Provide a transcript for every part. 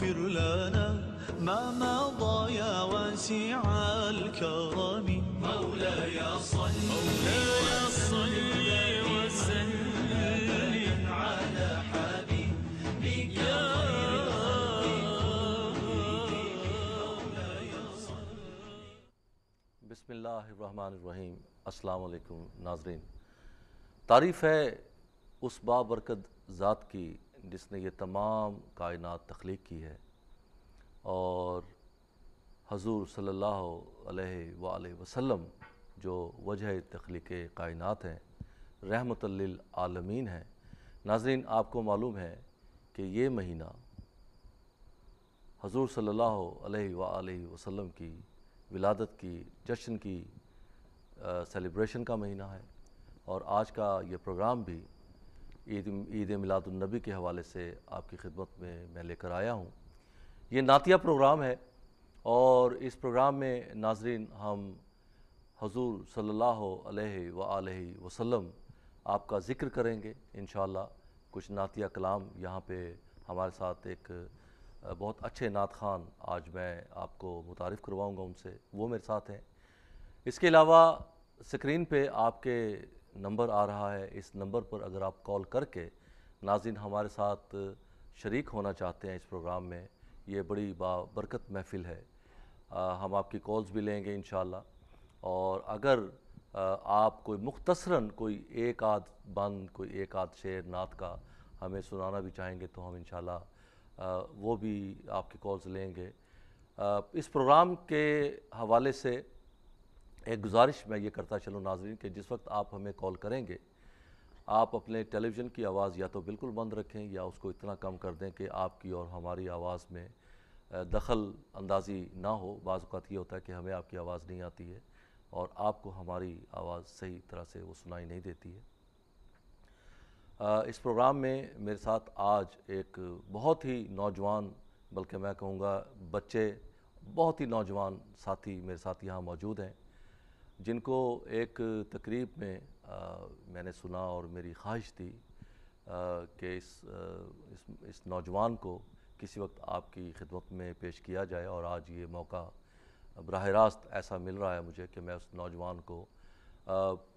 واغفر لنا ما مضى يا واسع الكرم مولاي صل وسلم على حبيبك بسم اللہ الرحمن الرحیم۔ السلام علیکم ناظرین۔ تعریف ہے اس بابرکت ذات کی جس نے یہ تمام کائنات تخلیق کی ہے، اور حضور صلی اللہ علیہ وآلہ وسلم جو وجہ تخلیق کائنات ہیں، رحمت للعالمین ہیں۔ ناظرین، آپ کو معلوم ہے کہ یہ مہینہ حضور صلی اللہ علیہ وآلہ وسلم کی ولادت کی جشن کی سیلیبریشن کا مہینہ ہے، اور آج کا یہ پروگرام بھی عید میلاد النبی کے حوالے سے آپ کی خدمت میں لے کر آیا ہوں۔ یہ نعتیہ پروگرام ہے، اور اس پروگرام میں ناظرین ہم حضور صلی اللہ علیہ وآلہ وسلم آپ کا ذکر کریں گے انشاءاللہ۔ کچھ نعتیہ کلام یہاں پہ ہمارے ساتھ ایک بہت اچھے نعت خوان آج میں آپ کو متعارف کرواؤں گا ان سے، وہ میرے ساتھ ہیں۔ اس کے علاوہ سکرین پہ آپ کے نمبر آ رہا ہے، اس نمبر پر اگر آپ کال کر کے ناظرین ہمارے ساتھ شریک ہونا چاہتے ہیں اس پروگرام میں، یہ بڑی بابرکت محفل ہے، ہم آپ کی کالز بھی لیں گے انشاءاللہ۔ اور اگر آپ کوئی مختصراً کوئی ایک آدھ بند، کوئی ایک آدھ شعر نعت کا ہمیں سنانا بھی چاہیں گے تو ہم انشاءاللہ وہ بھی آپ کی کالز لیں گے۔ اس پروگرام کے حوالے سے ایک گزارش میں یہ کرتا چلوں ناظرین کہ جس وقت آپ ہمیں کال کریں گے، آپ اپنے ٹیلی ویژن کی آواز یا تو بالکل بند رکھیں یا اس کو اتنا کم کر دیں کہ آپ کی اور ہماری آواز میں دخل اندازی نہ ہو۔ بعض اوقات یہ ہوتا ہے کہ ہمیں آپ کی آواز نہیں آتی ہے اور آپ کو ہماری آواز صحیح طرح سے وہ سنائی نہیں دیتی ہے۔ اس پروگرام میں میرے ساتھ آج ایک بہت ہی نوجوان، بلکہ میں کہوں گا بچے، بہت ہی نوجوان ساتھی میرے ساتھ یہاں موجود ہیں، جن کو ایک تقریب میں میں نے سنا اور میری خواہش تھی کہ اس نوجوان کو کسی وقت آپ کی خدمت میں پیش کیا جائے، اور آج یہ موقع براہ راست ایسا مل رہا ہے مجھے کہ میں اس نوجوان کو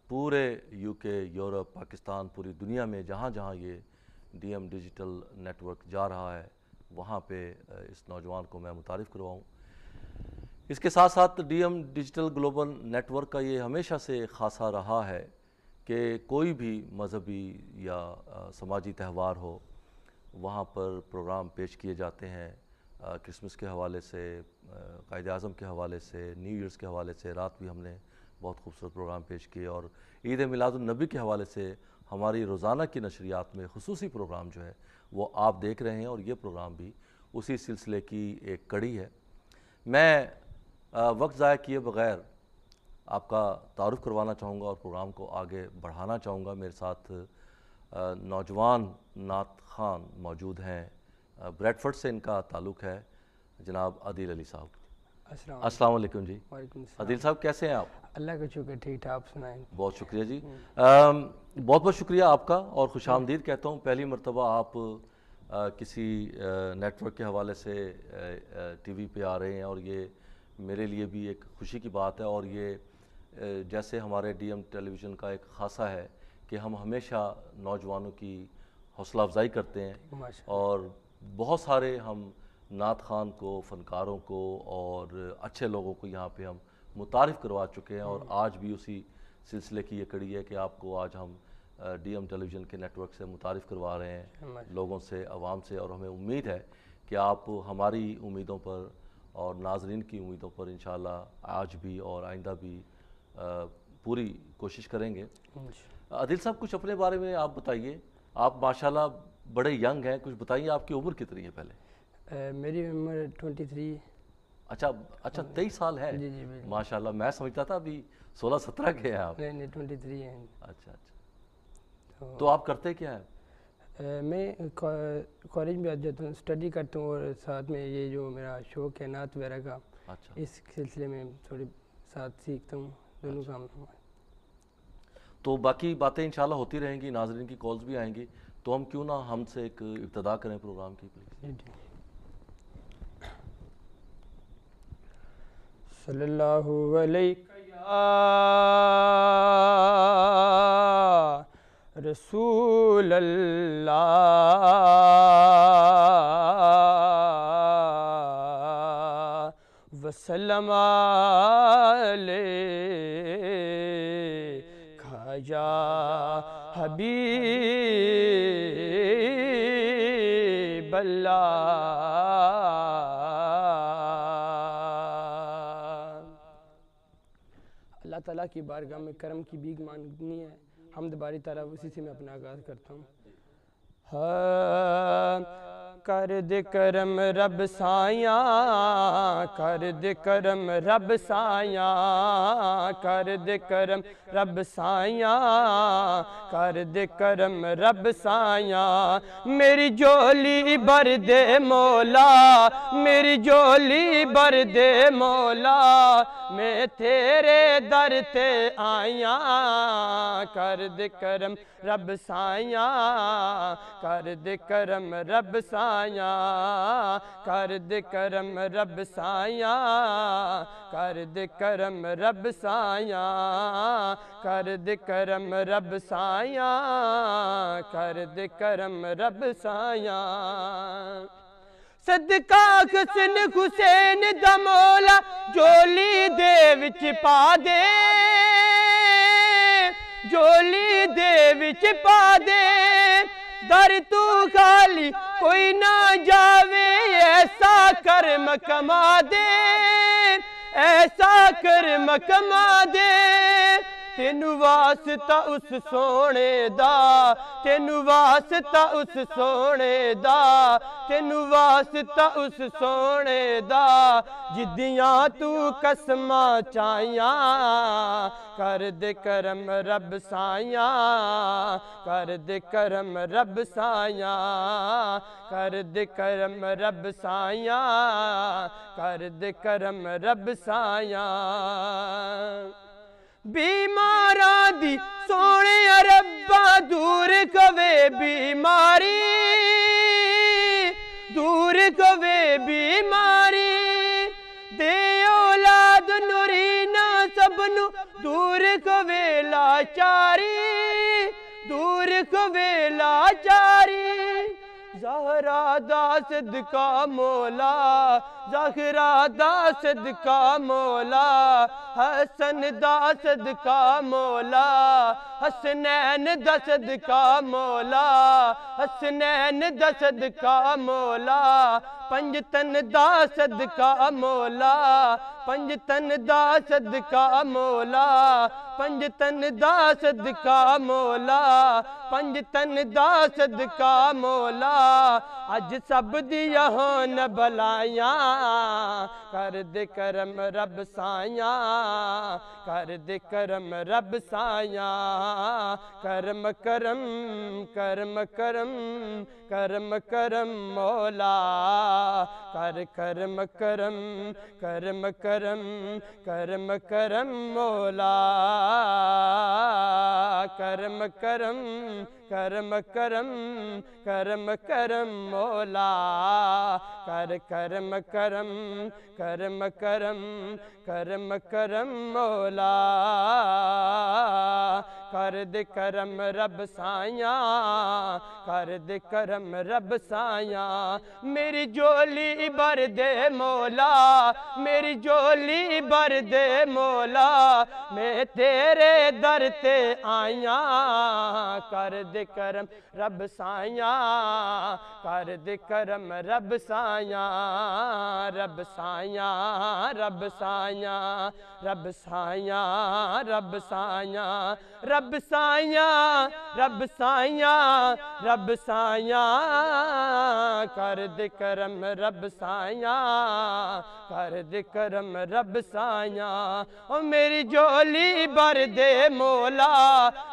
پورے یو کے، یورپ، پاکستان، پوری دنیا میں جہاں جہاں یہ D M digital network جا رہا ہے وہاں پہ اس نوجوان کو میں متعارف کرواؤں۔ اس کے ساتھ ساتھ D M digital global network کا یہ ہمیشہ سے خاصہ رہا ہے کہ کوئی بھی مذہبی یا سماجی تہوار ہو وہاں پر پروگرام پیش کیے جاتے ہیں۔ کرسمس کے حوالے سے، قائد اعظم کے حوالے سے، نیو ایئرس کے حوالے سے رات بھی ہم نے بہت خوبصورت پروگرام پیش کیے، اور عید میلاد النبی کے حوالے سے ہماری روزانہ کی نشریات میں خصوصی پروگرام جو ہے وہ آپ دیکھ رہے ہیں، اور یہ پروگرام بھی اسی سلسلے کی ایک کڑی ہے۔ میں وقت ضائع کیے بغیر آپ کا تعارف کروانا چاہوں گا اور پروگرام کو آگے بڑھانا چاہوں گا۔ میرے ساتھ نوجوان نعت خوان موجود ہیں، بریڈ فورڈ سے ان کا تعلق ہے، جناب عادل علی صاحب۔ السلام علیکم جی۔ وعلیکم السلام۔ عادل صاحب کیسے ہیں آپ؟ اللہ کا شکر، ٹھیک ٹھاک، آپ سنائیں۔ بہت شکریہ جی، بہت بہت شکریہ آپ کا، اور خوش آمدید کہتا ہوں۔ پہلی مرتبہ آپ کسی نیٹ ورک کے حوالے سے ٹی وی پہ آ رہے ہیں، اور یہ میرے لیے بھی ایک خوشی کی بات ہے، اور یہ جیسے ہمارے ڈی ایم ٹیلی ویژن کا ایک خاصہ ہے کہ ہم ہمیشہ نوجوانوں کی حوصلہ افزائی کرتے ہیں، اور بہت سارے ہم نعت خوان کو، فنکاروں کو اور اچھے لوگوں کو یہاں پہ ہم متعارف کروا چکے ہیں، اور آج بھی اسی سلسلے کی یہ کڑی ہے کہ آپ کو آج ہم ڈی ایم ٹیلی ویژن کے نیٹ ورک سے متعارف کروا رہے ہیں لوگوں سے، عوام سے، اور ہمیں امید ہے کہ آپ ہماری امیدوں پر اور ناظرین کی امیدوں پر انشاءاللہ آج بھی اور آئندہ بھی پوری کوشش کریں گے۔ عادل صاحب کچھ اپنے بارے میں آپ بتائیے، آپ ماشاءاللہ بڑے ینگ ہیں، کچھ بتائیے آپ کی عمر کتنی ہے پہلے؟ میری عمر 23۔ اچھا 23 سال ہے؟ جی جی ماشاءاللہ، میں سمجھتا تھا ابھی 16-17 کے ہیں آپ۔ نہیں 23 ہیں۔ اچھا، تو آپ کرتے کیا ہیں؟ میں کالج میں جاتا ہوں، اسٹڈی کرتا ہوں، اور ساتھ میں یہ جو میرا شوق ہے نعت وغیرہ کا، اس سلسلے میں تھوڑی ساتھ سیکھتا ہوں، دونوں کام۔ تو باقی باتیں انشاءاللہ ہوتی رہیں گی، ناظرین کی کالز بھی آئیں گی، تو ہم کیوں نہ ہم سے ایک ابتدا کریں پروگرام کی، پلیز۔ صلی اللہ علیہ رسول اللہ وسلم علیکہ یا حبیب اللہ. اللہ تعالیٰ کی بارگاہ میں کرم کی بھیک مانگنی ہے. حمد باری تعالیٰ اسی سے میں اپنا آغاز کرتا ہوں. کر دے کرم رب سایاں کر دے کرم رب سایاں کر دے کرم رب سایاں کر دے کرم رب سایاں میری جولی بھر دے مولا میری جولی بھر دے مولا میں تیرے در تے آیاں کر دے کرم رب سایاں کر دے کرم رب سایاں کر دے کرم رب سایاں کر دے کرم رب سایاں کر دے کرم رب سایاں کر دے کرم رب سایاں صدقہ حسن حسین دا مولا جولی دے وچ پا دے جولی دے وچ پا دے در تو خالی کوئی نہ جاوے ایسا کرم کما دے ایسا کرم کما دے تینو واسطہ اس سونے دا تینو واسطہ اس سونے دا تینو واسطہ اس سونے دا جدیاں تو قسماں چاہیاں کر دے کرم رب سایاں کر دے کرم رب سایاں کر دے کرم رب سایاں کر دے کرم رب سایاں بیماراں دی سونے ربا دور کوے بیماری دور کوے بیماری دے اولاد نورینا سب نو دور کوے لاچاری دور کوے لاچاری زہرا دا صدقہ مولا زہرا دا صدقہ مولا حسن دا صدقہ مولا حسنین دا صدقہ مولا حسنین دا صدقہ مولا پنجتن دا صدقہ مولا پنجتن دا صدقہ مولا پنجتن دا صدقہ مولا پنجتن دا صدقہ مولا اج سب دیا ہون بلائیاں کر دے کرم رب سایاں کر دے کرم رب سایاں کرم کرم کرم کرم کرم کرم مولا کر کرم کرم کرم کرم کرم کرم مولا کرم کرم کرم کرم کرم کرم مولا کر کرم کرم کرم کرم کرم کرم مولا کر دے کرم رب سایاں کر دے کرم رب سایاں میری جولی بھر دے مولا میری جولی بھر دے مولا میں تیرے در تے آیاں کر دے کرم رب سایاں کر دے کرم رب سایاں رب سایاں رب سایاں رب سایاں رب سایاں رب سایاں رب سایاں رب سایاں کر دے کرم رب سایاں کر دے کرم رب سایاں او میری جولی بھر دے مولا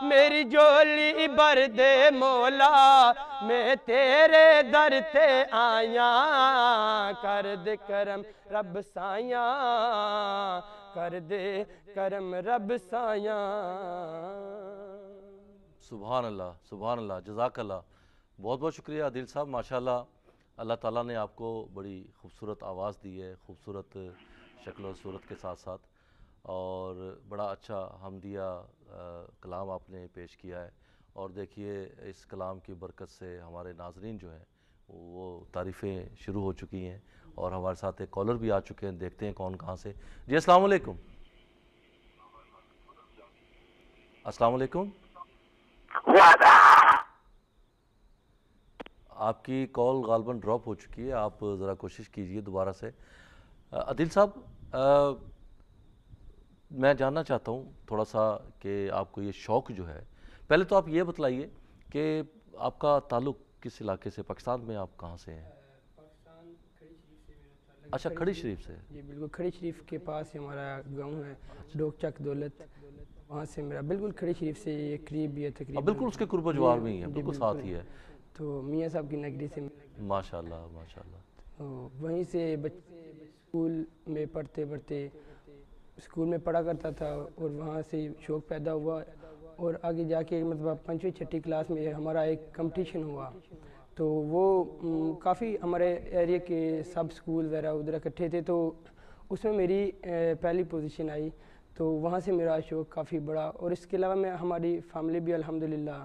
میری جولی بھر دے مولا میں تیرے در تے آیاں کر دے کرم رب سایاں کر دے کرم رب سایاں. سبحان اللہ جزاک اللہ. بہت بہت شکریہ عادل صاحب. ماشاءاللہ اللہ تعالیٰ نے آپ کو بڑی خوبصورت آواز دی ہے, خوبصورت شکل و صورت کے ساتھ ساتھ، اور بڑا اچھا حمدیہ کلام آپ نے پیش کیا ہے، اور دیکھیے اس کلام کی برکت سے ہمارے ناظرین جو ہیں وہ تعریفیں شروع ہو چکی ہیں، اور ہمارے ساتھ ایک کالر بھی آ چکے ہیں، دیکھتے ہیں کون کہاں سے۔ جی السلام علیکم۔ السلام علیکم۔ آپ کی کال غالباً ڈراپ ہو چکی ہے، آپ ذرا کوشش کیجئے دوبارہ سے۔ عادل صاحب، میں جاننا چاہتا ہوں تھوڑا سا کہ آپ کو یہ شوق جو ہے، پہلے تو آپ یہ بتلائیے کہ آپ کا تعلق کس علاقے سے، پاکستان میں آپ کہاں سے ہیں؟ پاکستان کھڑی شریف سے میرا تعلق۔ اچھا، کھڑی شریف سے؟ جی بالکل، کھڑی شریف کے پاس ہمارا گاؤں ہے، ڈوک چک دولت، وہاں سے میرا بالکل کھڑی شریف سے یہ قریب بھی ہے تقریباً، بالکل اس کے قرب و جوار میں ہی ہے، بالکل ساتھ ہی ہے۔ تو میاں صاحب کی نگری سے ماشاءاللہ ماشاءاللہ۔ تو وہیں سے اسکول میں پڑھتے اسکول میں پڑھا کرتا تھا، اور وہاں سے شوق پیدا ہوا، اور آگے جا کے مطلب 5ویں 6ٹھی کلاس میں ہمارا ایک کمپٹیشن ہوا، تو وہ کافی ہمارے ایریا کے سب اسکول وغیرہ ادھر اکٹھے تھے، تو اس میں میری پہلی پوزیشن آئی، تو وہاں سے میرا شوق کافی بڑا۔ اور اس کے علاوہ ہماری فیملی بھی الحمدللہ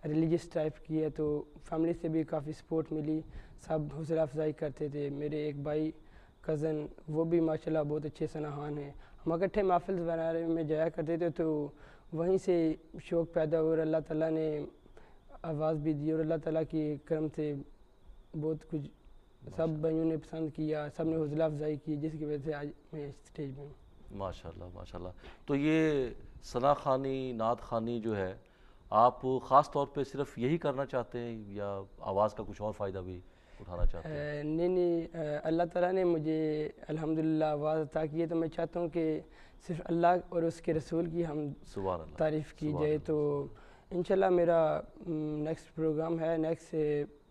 ریلیجیس ٹائپ کی ہے، تو فیملی سے بھی کافی سپورٹ ملی، سب حوصلہ افزائی کرتے تھے۔ میرے ایک بھائی کزن وہ بھی ماشاءاللہ بہت اچھے ثناخوان ہیں، ہم اکٹھے محفل وغیرہ میں جایا کرتے تھے، تو وہیں سے شوق پیدا ہوا، اور اللہ تعالیٰ نے آواز بھی دی، اور اللہ تعالیٰ کی کرم سے بہت کچھ سب بھائیوں نے پسند کیا، سب نے حوصلہ افزائی کی، جس کی وجہ سے آج میں اس اسٹیج میں ہوں۔ ماشاءاللہ ماشاءاللہ۔ تو یہ ثناخوانی، نعت خوانی جو ہے، آپ خاص طور پہ صرف یہی کرنا چاہتے ہیں یا آواز کا کچھ اور فائدہ بھی اٹھانا چاہتے ہیں؟ نہیں، اللہ تعالیٰ نے مجھے الحمدللہ آواز عطا کی ہے، تو میں چاہتا ہوں کہ صرف اللہ اور اس کے رسول کی ہم تعریف کی جائے۔ تو انشاءاللہ میرا نیکسٹ پروگرام ہے، نیکسٹ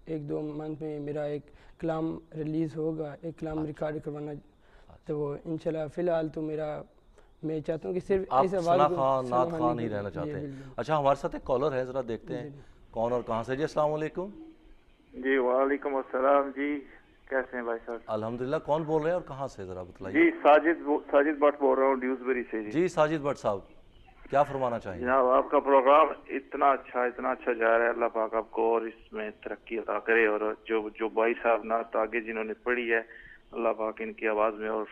1-2 منتھ میں میرا ایک کلام ریلیز ہوگا، ایک کلام ریکارڈ کروانا، تو انشاءاللہ فی الحال تو میں چاہتا ہوں کہ صرف آپ اس آواز کو نعت خوان ہی رہنا چاہتے ہیں۔ اچھا، ہمارے ساتھ ایک کالر ہے، ذرا دیکھتے ہیں کون اور کہاں سے۔ جی السلام علیکم۔ جی وعلیکم السلام، جی کیسے ہیں بھائی صاحب؟ الحمدللہ۔ کون بول رہے ہیں اور کہاں سے، ذرا بتلائیے؟ جی ساجد بٹ بول رہا ہوں ڈیوزبری سے۔ جی ساجد بٹ صاحب، کیا فرمانا چاہیں گے؟ جناب آپ کا پروگرام اتنا اچھا جا رہا ہے، اللہ پاک آپ کو اور اس میں ترقی عطا کرے، اور جو بھائی صاحب نعت آگے جنہوں نے پڑھی ہے، اللہ پاک ان کی آواز میں اور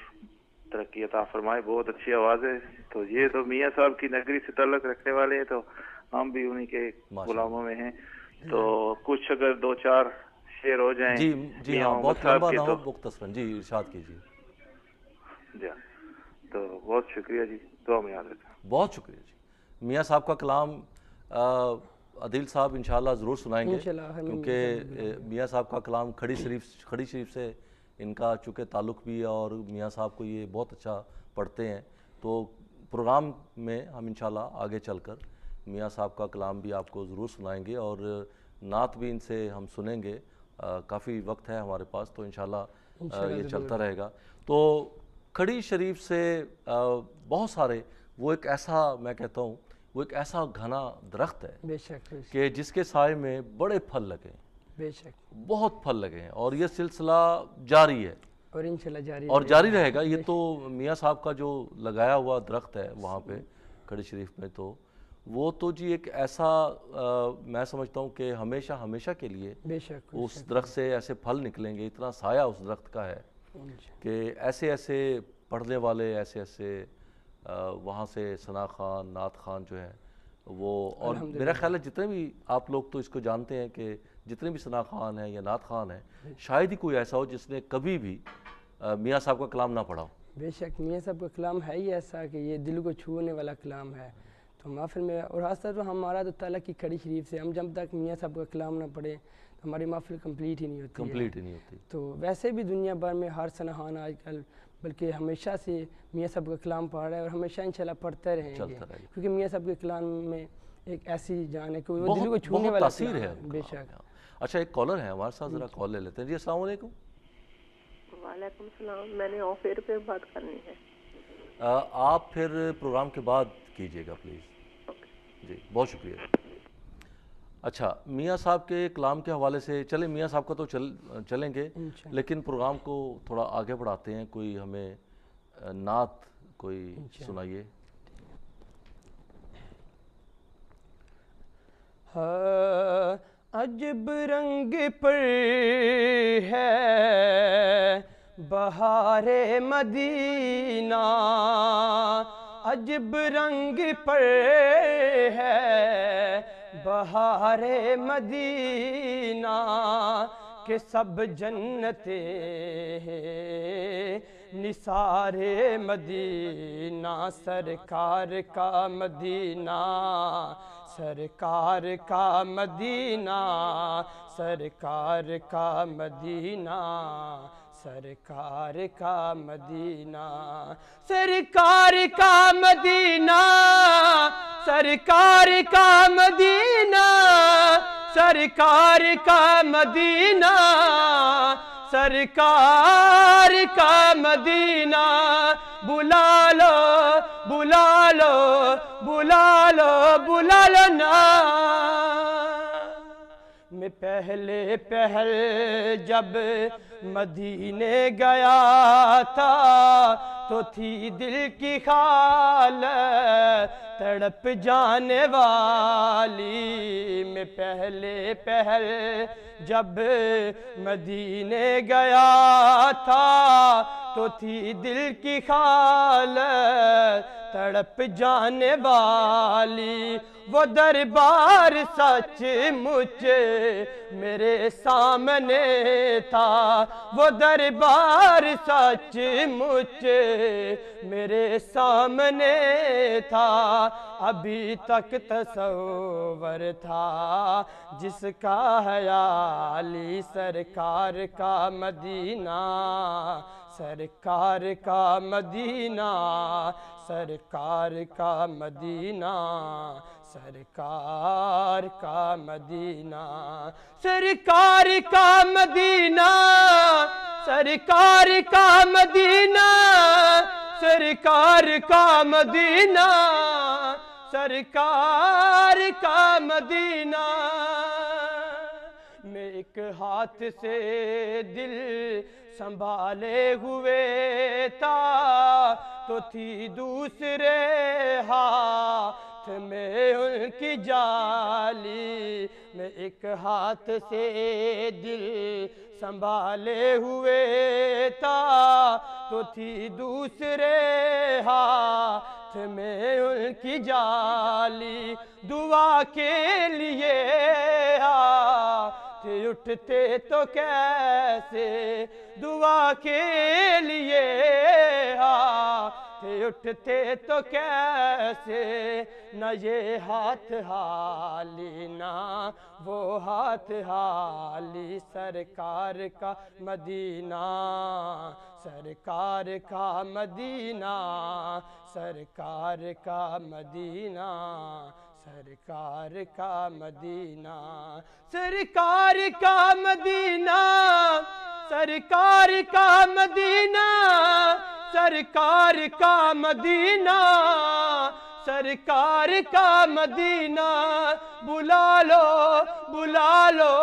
ترقی عطا فرمائے، بہت اچھی آواز ہے۔ تو یہ تو میاں صاحب کی نگری سے تعلق رکھنے والے ہیں، تو ہم بھی انہی کے غلاموں میں ہیں، تو کچھ اگر 2-4 شعر ہو جائیں۔ جی ہاں، بہت لمبا نہ ہو، مختصراً جی ارشاد کیجیے۔ جی تو بہت شکریہ جی، دعا میں یاد رکھیں۔ بہت شکریہ جی۔ میاں صاحب کا کلام عادل صاحب انشاءاللہ ضرور سنائیں گے، کیونکہ میاں صاحب کا کلام کھڑی شریف سے ان کا چونکہ تعلق بھی ہے، اور میاں صاحب کو یہ بہت اچھا پڑھتے ہیں، تو پروگرام میں ہم انشاءاللہ آگے چل کر میاں صاحب کا کلام بھی آپ کو ضرور سنائیں گے، اور نعت بھی ان سے ہم سنیں گے۔ کافی وقت ہے ہمارے پاس، تو انشاءاللہ یہ چلتا رہے گا۔ تو کھڑی شریف سے بہت سارے، وہ ایک ایسا، میں کہتا ہوں وہ ایک ایسا گھنا درخت ہے بے شک کہ جس کے سائے میں بڑے پھل لگے ہیں، بے شک بہت پھل لگے ہیں، اور یہ سلسلہ جاری ہے اور انشاءاللہ اور جاری رہے گا۔ یہ تو میاں صاحب کا جو لگایا ہوا درخت ہے وہاں پہ کھڑی شریف میں، تو وہ تو جی ایک ایسا، میں سمجھتا ہوں کہ ہمیشہ کے لیے بے شک اس درخت سے ایسے پھل نکلیں گے، اتنا سایہ اس درخت کا ہے کہ ایسے پڑھنے والے، ایسے وہاں سے ثناخوان، نعت خوان جو ہیں وہ، اور میرا خیال ہے جتنے بھی آپ لوگ تو اس کو جانتے ہیں کہ جتنے بھی ثناخوان ہیں یا نعت خوان ہیں، شاید ہی کوئی ایسا ہو جس نے کبھی بھی میاں صاحب کا کلام نہ پڑھا ہو۔ بے شک میاں صاحب کا کلام ہے ہی ایسا کہ یہ دل کو چھونے والا کلام ہے۔ تو محفل میں، اور خاص طور پر ہمارا تو تعلق کی کھڑی شریف سے، ہم جب تک میاں صاحب کا کلام نہ پڑھیں تو ہماری محفل کمپلیٹ ہی نہیں ہوتی۔ تو ویسے بھی دنیا بھر میں ہر ثناخوان آج کل بلکہ ہمیشہ سے میاں صاحب کا کلام پڑھ رہا ہے، اور ہمیشہ انشاءاللہ پڑھتے رہیں گے، کیونکہ میاں صاحب کے کلام میں ایک ایسی جان ہے کہ وہ دل کو چھونے والا تاثیر ہے۔ بے شک۔ اچھا، ایک کالر ہے ہمارے ساتھ، ذرا کال لے لیتے ہیں۔ جی السلام علیکم۔ وعلیکم السلام، میں نے آف ایئر پہ بات کرنی ہے۔ آپ پھر پروگرام کے بعد کیجیے گا پلیز۔ جی بہت شکریہ۔ اچھا، میاں صاحب کے کلام کے حوالے سے چلیں، میاں صاحب کا تو چلیں گے، لیکن پروگرام کو تھوڑا آگے بڑھاتے ہیں۔ کوئی ہمیں نعت کوئی سنائیے. عجب رنگ پر ہے بہار مدینہ، عجب رنگ پر ہے بہار مدینہ، کہ سب جنتے نثار مدینہ، سرکار کا مدینہ، سرکار کا مدینہ، سرکار کا مدینہ، سرکار کا مدینہ، سرکار کا مدینہ، سرکار کا مدینہ، سرکار کا مدینہ، سرکار کا مدینہ، بلا لو بلا لو بلا لو بلا لو نا. میں پہلے پہل جب مدینے گیا تھا تو تھی دل کی حالت تڑپ جانے والی. میں پہلے پہل جب مدینے گیا تھا تو تھی دل کی حالت تڑپ جانے والی. وہ دربار سچ مچ میرے سامنے تھا، وہ دربار سچ مچ میرے سامنے تھا، ابھی تک تصور تھا جس کا حیالی. سرکار کا مدینہ، سرکار کا مدینہ، سرکار کا مدینہ، سرکار کا مدینہ، سرکار کا مدینہ، سرکار کا مدینہ، سرکار کا مدینہ، سرکار کا مدینہ. میں ایک ہاتھ سے دل سنبھالے ہوئے تھا تو تھی دوسرے ہاتھ میں ان کی جالی. میں ایک ہاتھ سے دل سنبھالے ہوئے تھا تو تھی دوسرے ہاتھ میں ان کی جالی. دعا کے لیے اٹھتے تو کیسے، دعا کے لیے اٹھتے تو کیسے، نہ یہ ہاتھ حالی نہ وہ ہاتھ حالی. سرکار کا مدینہ، سرکار کا مدینہ، سرکار کا مدینہ، سرکار کا مدینہ، سرکار کا مدینہ، سرکار کا مدینہ، سرکار کا مدینہ، سرکار کا مدینہ. بلا لو بلا لو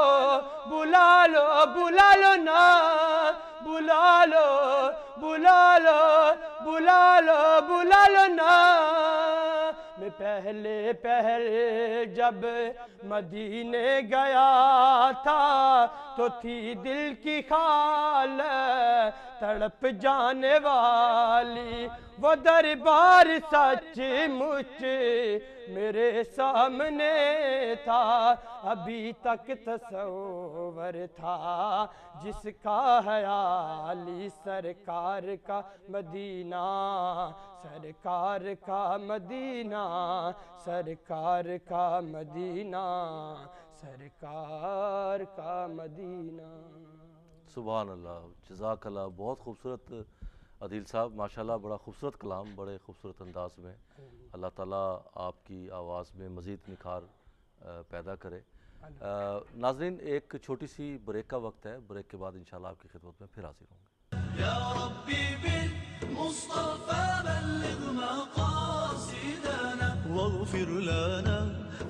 بلا لو بلا لو نا، بلا لو بلا لو بلا لو بلا لو نا. میں پہلے پہل جب مدینے گیا تھا تو تھی دل کی حالت تڑپ جانے والی. وہ دربار سچ مچ میرے سامنے تھا، ابھی تک تصور تھا جس کا حیالی. سرکار کا مدینہ، سرکار کا مدینہ، سرکار کا مدینہ، سرکار کا مدینہ. سبحان اللہ، جزاک اللہ. بہت خوبصورت عدیل صاحب، ماشاءاللہ بڑا خوبصورت کلام، بڑے خوبصورت انداز میں. اللہ تعالیٰ آپ کی آواز میں مزید نکھار پیدا کرے. ناظرین، ایک چھوٹی سی بریک کا وقت ہے، بریک کے بعد انشاءاللہ آپ کی خدمت میں پھر حاضر ہوں گے. يا ربي بالمصطفى بلغ مقاصدنا واغفر لنا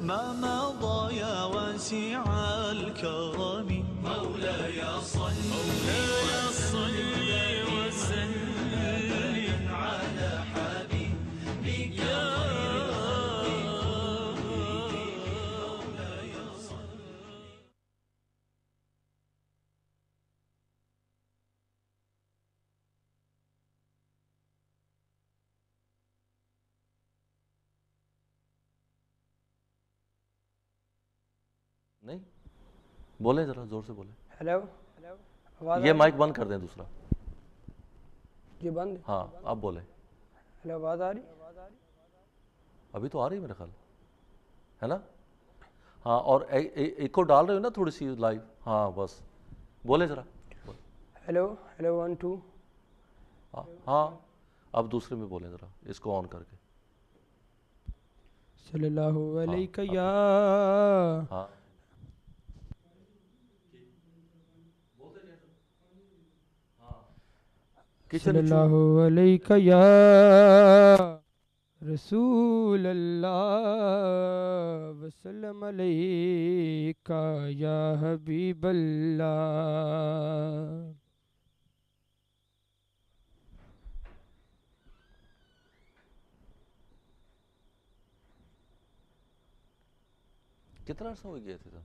ما مضى يا واسع الكرم. مولاي صل وسلم نہیں بولیں ذرا زور سے بولیں. ہیلو آواز یہ مائک بند کر دیں دوسرا. یہ بند ہاں آپ بولیں. ہیلو آواز آ رہی ابھی تو آ رہی ہے میرے خیال ہے نا. ہاں اور ایک کو ڈال رہے ہو نا تھوڑی سی لائیو. ہاں بس بولیں ذرا. ہیلو ہیلو 1 2 ہاں اب دوسرے میں بولیں ذرا اس کو آن کر کے. صلی اللہ علیہ یا ہاں صلی اللہ علیہ یا رسول اللہ وسلم علیکہ یا حبیب اللہ. کتنا عرصہ ہو گیا تھا؟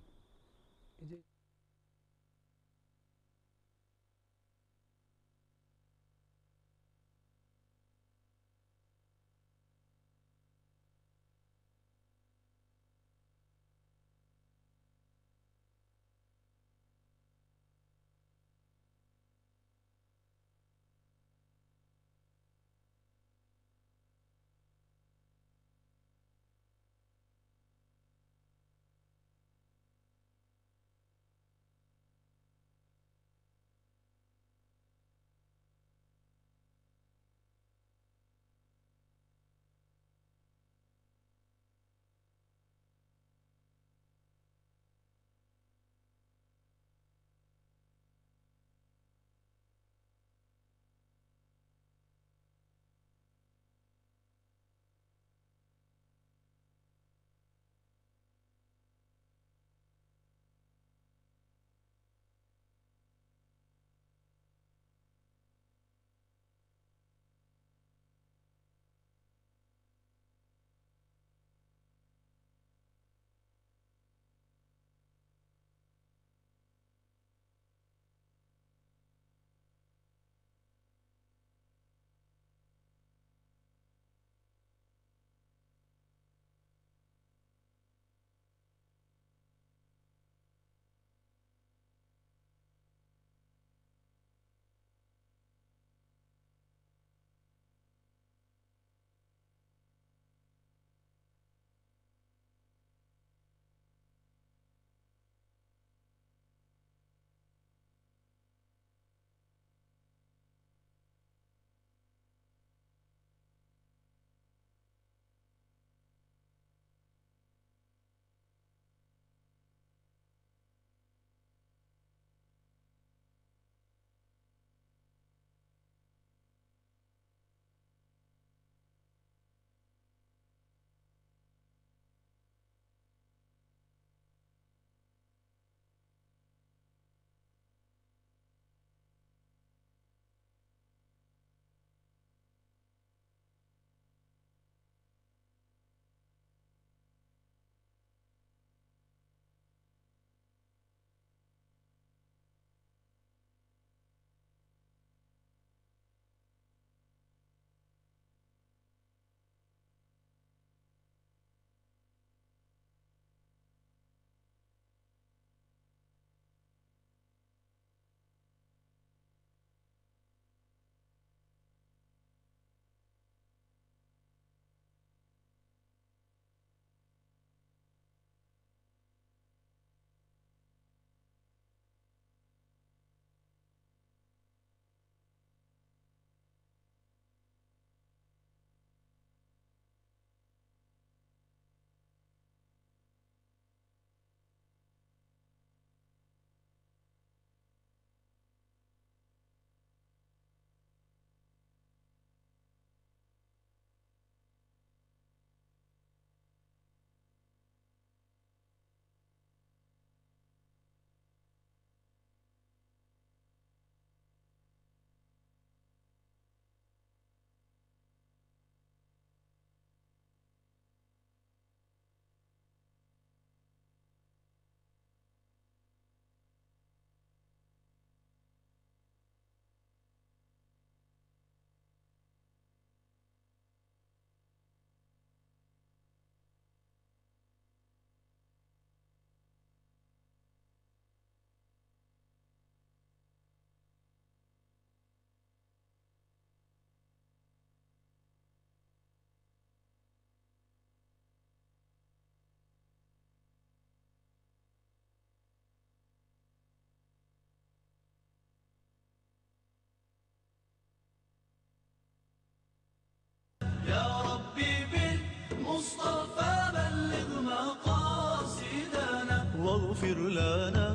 اغفر لنا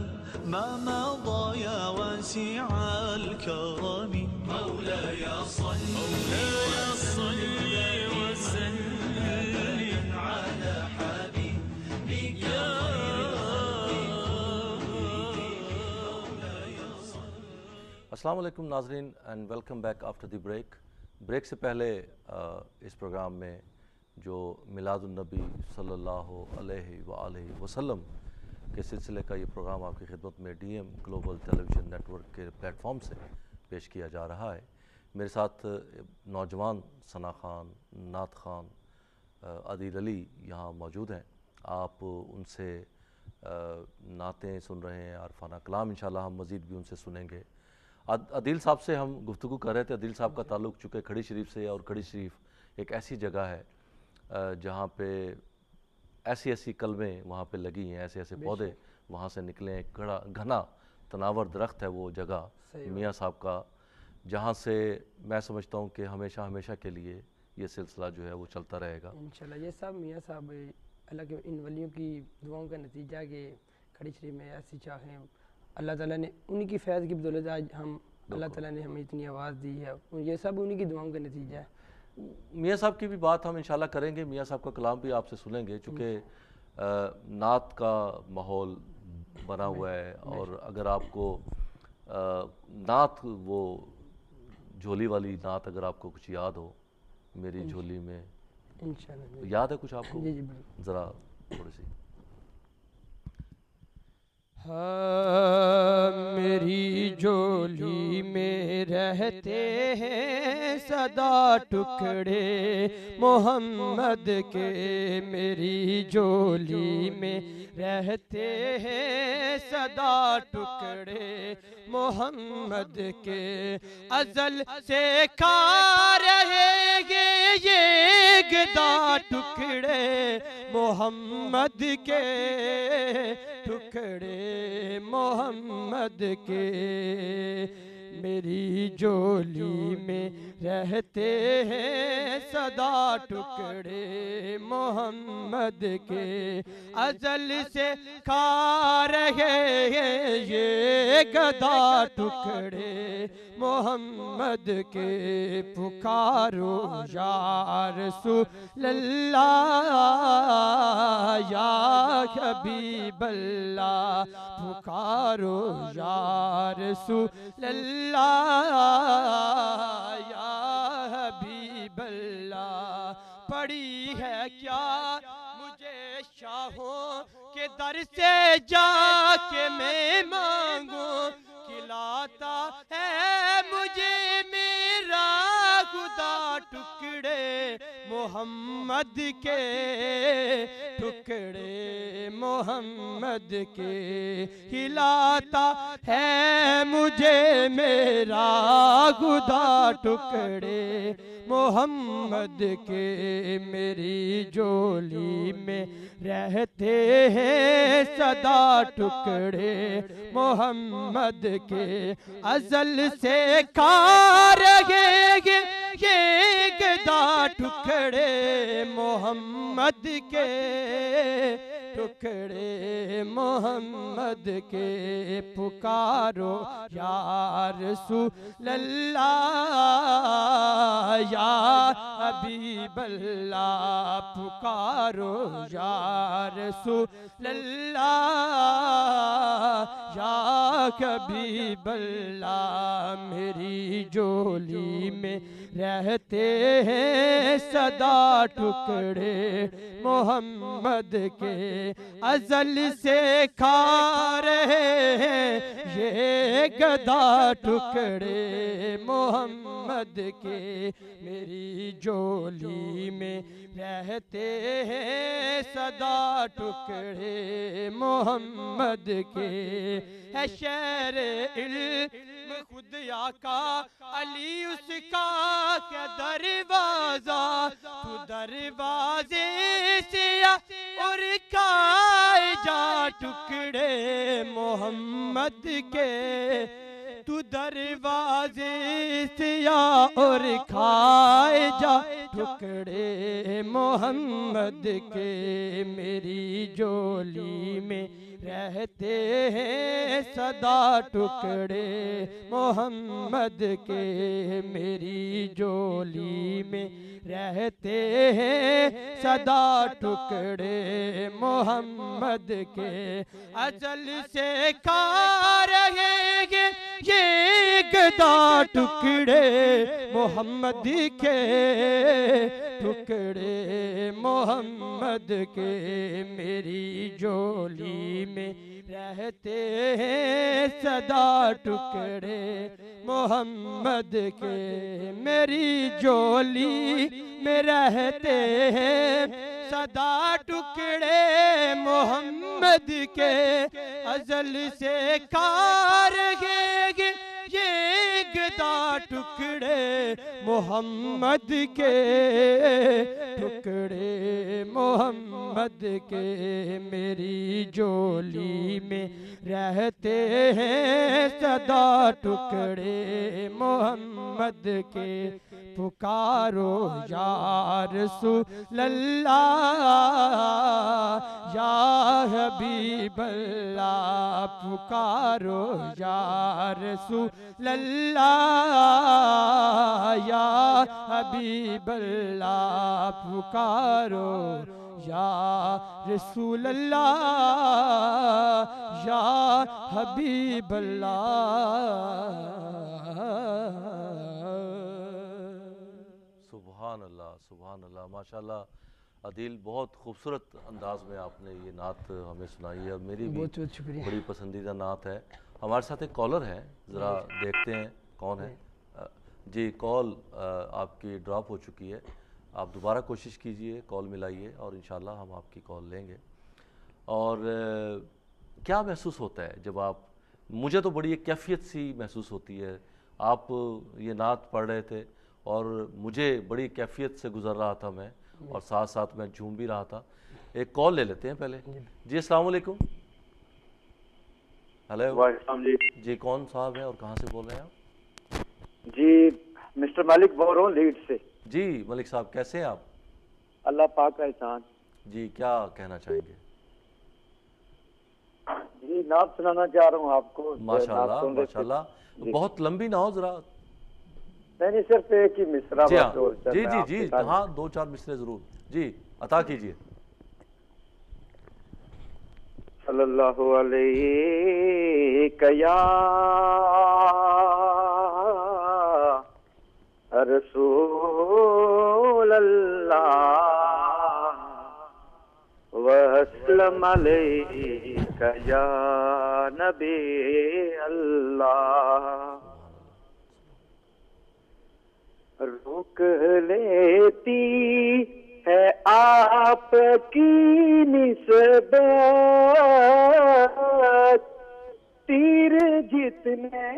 ما مضى يا واسع الكرم مولاي صل وسلم على حبيبك السلام علیکم ناظرین and welcome back after the break سے پہلے اس پروگرام میں جو میلاد النبی صلی اللہ علیہ وآلہ وسلم کے سلسلے کا یہ پروگرام آپ کی خدمت میں ڈی ایم گلوبل ٹیلی ویژن نیٹ ورک کے پلیٹ فارم سے پیش کیا جا رہا ہے. میرے ساتھ نوجوان ثنا خان، نعت خان، عدیل علی یہاں موجود ہیں. آپ ان سے نعتیں سن رہے ہیں، عارفانہ کلام انشاءاللہ ہم مزید بھی ان سے سنیں گے. عدیل صاحب سے ہم گفتگو کر رہے تھے. عدیل صاحب کا تعلق چونکہ کھڑی شریف سے ہے، اور کھڑی شریف ایک ایسی جگہ ہے جہاں پہ ایسی کلمیں وہاں پہ لگی ہیں، ایسے پودے وہاں سے نکلے ہیں. گھنا تناور درخت ہے وہ جگہ میاں صاحب کا، جہاں سے میں سمجھتا ہوں کہ ہمیشہ کے لیے یہ سلسلہ جو ہے وہ چلتا رہے گا انشاءاللہ. یہ سب میاں صاحب اللہ کے ان ولیوں کی دعاؤں کا نتیجہ کہ کھڑی شریف میں ایسی چاہیں اللہ تعالیٰ نے انہی کی فیض کی بدولت آج اللہ تعالیٰ نے ہمیں اتنی آواز دی ہے. یہ سب انہی کی دعاؤں کا نتیجہ ہے. میاں صاحب کی بھی بات ہم انشاءاللہ کریں گے، میاں صاحب کا کلام بھی آپ سے سنیں گے، چونکہ نعت کا ماحول بنا ہوا ہے. اور اگر آپ کو نعت، وہ جھولی والی نعت اگر آپ کو کچھ یاد ہو، میری جھولی میں انشاءاللہ یاد ہے کچھ آپ کو؟ جی بالکل. ذرا تھوڑی سی. میری جھولی میں رہتے ہیں صدا ٹکڑے محمد کے، میری جھولی میں رہتے ہیں صدا ٹکڑے محمد کے. ازل سے کھا رہے گے یہ گدا ٹکڑے محمد کے، ٹکڑے محمد کے. میری جھولی میں رہتے ہیں صدا ٹکڑے محمد کے. ازل سے کھا رہے ہیں یہ گدا ٹکڑے محمد کے. پکارو یا رسول اللہ یا حبیب اللہ، پکارو یا رسول اللہ یا حبیب اللہ. پڑی ہے کیا مجھے شاہوں کے در سے جا کے میں مانگوں، کھلاتا ہے مجھے میرا خدا ٹکڑے محمد کے، ٹکڑے محمد کے. کھلاتا ہے مجھے میرا خدا ٹکڑے محمد کے. میری جھولی میں رہتے ہیں صدا ٹکڑے محمد کے. ازل سے کھا رہے گے یہ گدا ٹکڑے محمد کے، ٹکڑے محمد کے. پکارو یا رسول اللہ یا حبیب اللہ، پکارو یا رسول اللہ یا حبیب اللہ. میری جھولی میں رہتے ہیں صدا ٹکڑے محمد کے. ازل سے کھا رہے ہیں یہ گدا ٹکڑے محمد کے. میری جھولی میں رہتے ہیں صدا ٹکڑے محمد کے. ہے شہر علم خود آقا علی اس کا کیا دروازہ، تو دروازے سے اور کھائے جا ٹکڑے محمد کے. تو دروازے سے اور کھائے جا ٹکڑے محمد کے میری جولی میں رہتے ہیں سدا ٹکڑے محمد کے میری جولی میں رہتے ہیں سدا ٹکڑے محمد کے ازل سے کھا رہے گے یہ گدا ٹکڑے محمد کے ٹکڑے محمد کے میری جولی میں رہتے ہیں سدا ٹکڑے محمد کے میری جولی میں رہتے ہیں سدا ٹکڑے محمد کے ازل سے کھا رہے گے یہ گدا ٹکڑے محمد کے ٹکڑے محمد کے میری جولی میں رہتے ہیں سدا ٹکڑے محمد کے پکارو یا رسول اللہ یا حبیب اللہ پکارو یا رسول اللہ یا حبیب اللہ پکارو یا رسول اللہ یا حبیب اللہ سبحان اللہ ماشاءاللہ عدیل بہت خوبصورت انداز میں آپ نے یہ نعت ہمیں سنائی ہے اور میری بھی بڑی پسندیدہ نعت ہے ہمارے ساتھ ایک کالر ہے ذرا دیکھتے ہیں کون ہے جی کال آپ کی ڈراپ ہو چکی ہے آپ دوبارہ کوشش کیجئے کال ملائیے اور انشاءاللہ ہم آپ کی کال لیں گے اور کیا محسوس ہوتا ہے جب آپ مجھے تو بڑی ایک کیفیت سی محسوس ہوتی ہے آپ یہ نعت پڑھ رہے تھے اور مجھے بڑی کیفیت سے گزر رہا تھا میں اور ساتھ ساتھ میں جھوم بھی رہا تھا ایک کال لے لیتے ہیں پہلے جی السلام علیکم ہیلو جی کون صاحب ہیں اور کہاں سے بول رہے ہیں آپ جی مسٹر ملک بول رہا ہوں لیڈ سے جی ملک صاحب کیسے ہیں آپ اللہ پاک کا احسان جی کیا کہنا چاہیں گے جی نعت سنانا چاہ رہا ہوں آپ کو ماشاءاللہ ماشاءاللہ بہت لمبی نہ ہو ذرا نہیں صرف ایک ہی مصرع جی جی جی ہاں دو چار مصرے ضرور جی عطا کیجئے صلی اللہ علیہ یا رسول اللہ وسلم علیہ یا نبی اللہ روک لیتی ہے آپ کی نسبت تیر جتنے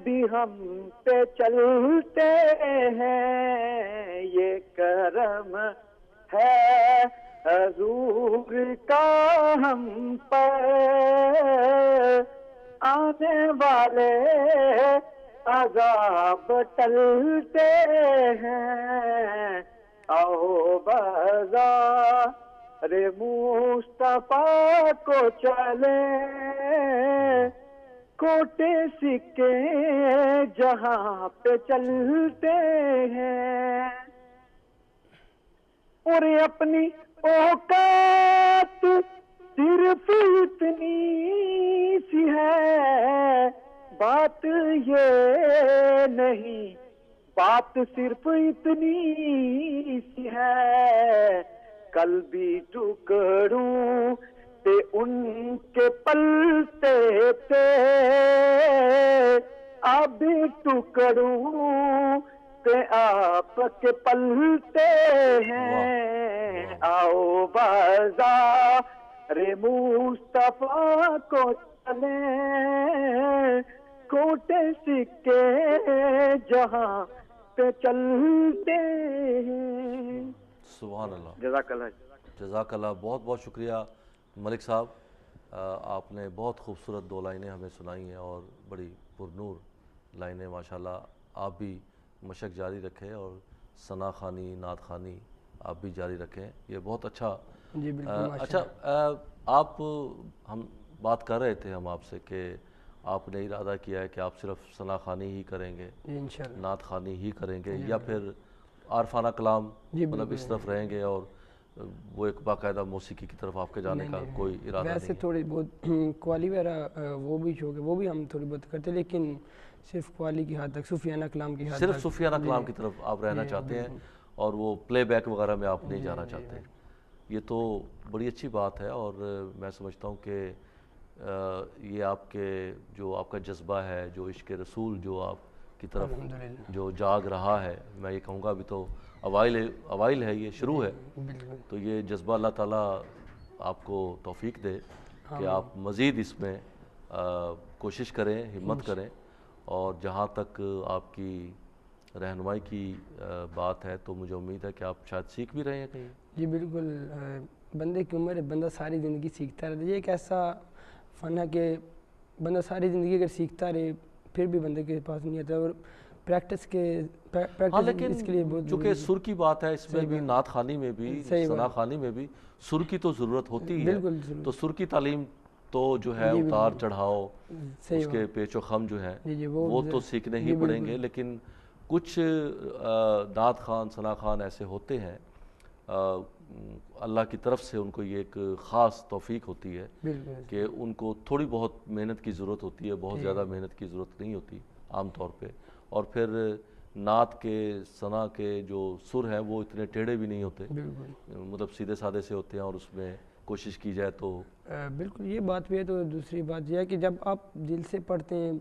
بھی ہم پہ چلتے ہیں یہ کرم ہے حضور کا ہم پر آنے والے عذاب ٹلتے ہیں آؤ بازار مصطفیٰ کو چلے کوٹے سکے جہاں پہ چلتے ہیں اور اپنی اوقات صرف اتنی سی ہے بات یہ نہیں بات صرف اتنی سی ہے کل بھی ٹکڑوں تے ان کے پلتے تھے اب ٹکڑوں تے آپ کے پلتے ہیں آؤ بازار مصطفیٰ کو چلے کوٹے سکے جہاں پہ چلتے ہیں سبحان اللہ جزاک اللہ جزاک اللہ بہت بہت شکریہ ملک صاحب آپ نے بہت خوبصورت دو لائنیں ہمیں سنائی ہیں اور بڑی پرنور لائنیں ماشاءاللہ آپ بھی مشق جاری رکھے اور ثنا خوانی، نعت خوانی آپ بھی جاری رکھیں، یہ بہت اچھا۔ جی بالکل، اچھا، آپ ہم بات کر رہے تھے ہم آپ سے کہ آپ نے ارادہ کیا ہے کہ آپ صرف ثنا خوانی ہی کریں گے، انشاءاللہ نعت خوانی ہی کریں گے، یا پھر عارفانہ کلام مطلب اس طرف رہیں گے، اور وہ ایک باقاعدہ موسیقی کی طرف آپ کے جانے کا کوئی ارادہ نہیں ویسے ہے؟ تھوڑی بہت قوالی وغیرہ وہ بھی شوق ہے، وہ بھی ہم تھوڑی بہت کرتے، لیکن صرف قوالی کی حد تک، صوفیانہ کلام کی حد تک، صرف صوفیانہ کلام کی طرف آپ رہنا چاہتے ہیں، اور وہ پلے بیک وغیرہ میں آپ نہیں جانا چاہتے؟ یہ تو بڑی اچھی بات ہے، اور میں سمجھتا ہوں کہ یہ آپ کے جو آپ کا جذبہ ہے، جو عشق رسول جو آپ کی طرف جو جاگ رہا ہے، میں یہ کہوں گا ابھی تو اوائل ہے، یہ شروع ہے، تو یہ جذبہ اللہ تعالیٰ آپ کو توفیق دے کہ آپ مزید اس میں کوشش کریں، ہمت کریں، اور جہاں تک آپ کی رہنمائی کی بات ہے تو مجھے امید ہے کہ آپ شاید سیکھ بھی رہے ہیں کہیں۔ جی بالکل، بندے کی عمر ہے، بندہ ساری زندگی سیکھتا رہتا ہے، یہ ایک ایسا فن ہے کہ بندہ ساری زندگی اگر سیکھتا رہے پھر بھی بندے کے پاس نہیں آتا، اور پریکٹس لیکن اس کے لیے بہت چونکہ سر کی بات ہے، اس میں بھی نعت خوانی میں بھی، ثنا خوانی میں بھی سر کی تو ضرورت ہوتی ہے، تو سر کی تعلیم تو جو ہے اتار چڑھاؤ، اس کے پیچ و خم جو ہے وہ تو سیکھنے ہی پڑیں گے، لیکن کچھ نعت خوان، ثنا خوان ایسے ہوتے ہیں اللہ کی طرف سے ان کو یہ ایک خاص توفیق ہوتی ہے کہ ان کو تھوڑی بہت محنت کی ضرورت ہوتی ہے، بہت زیادہ محنت کی ضرورت نہیں ہوتی عام طور پہ، اور پھر نعت کے، ثنا کے جو سر ہیں وہ اتنے ٹیڑھے بھی نہیں ہوتے، مطلب سیدھے سادھے سے ہوتے ہیں، اور اس میں کوشش کی جائے تو بالکل یہ بات بھی ہے۔ تو دوسری بات یہ ہے کہ جب آپ دل سے پڑھتے ہیں،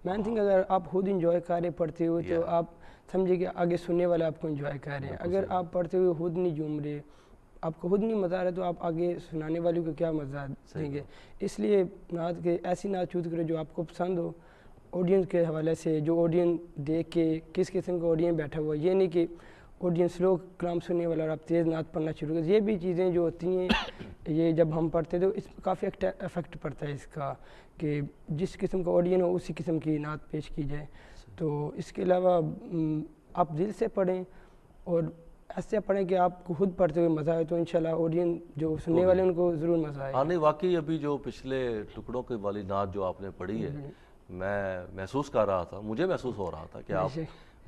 مین تھنگ اگر آپ خود انجوائے کر رہے پڑھتے ہوئے تو آپ سمجھے کہ آگے سننے والے آپ کو انجوائے کر رہے ہیں، اگر آپ پڑھتے ہوئے خود نہیں جھوم رہے، آپ کو خود نہیں مزہ آ رہا، تو آپ آگے سنانے والوں کو کیا مزہ دیں گے؟ اس لیے نعت کے ایسی نعت چوز کرے جو آپ کو پسند ہو، آڈینس کے حوالے سے، جو آڈینس دیکھ کے کس قسم کا آڈینس بیٹھا ہوا ہے، یہ نہیں کہ آڈینس لوگ کلام سننے والا اور آپ تیز نعت پڑھنا شروع کریں، یہ بھی چیزیں جو ہوتی ہیں یہ جب ہم پڑھتے تو اس کافی افیکٹ پڑتا ہے اس کا، کہ جس قسم کا آڈینس ہو اسی قسم کی نعت پیش کی جائے۔ تو اس کے علاوہ آپ دل سے پڑھیں، اور ایسے پڑھیں کہ آپ کو خود پڑھتے ہوئے مزہ آئے، تو انشاءاللہ آڈینس جو سننے والے ان کو ضرور مزہ آئے۔ ہاں نہیں، واقعی ابھی جو پچھلے ٹکڑوں کے والی نعت جو آپ نے پڑھی ہے، میں محسوس کر رہا تھا، مجھے محسوس ہو رہا تھا کہ آپ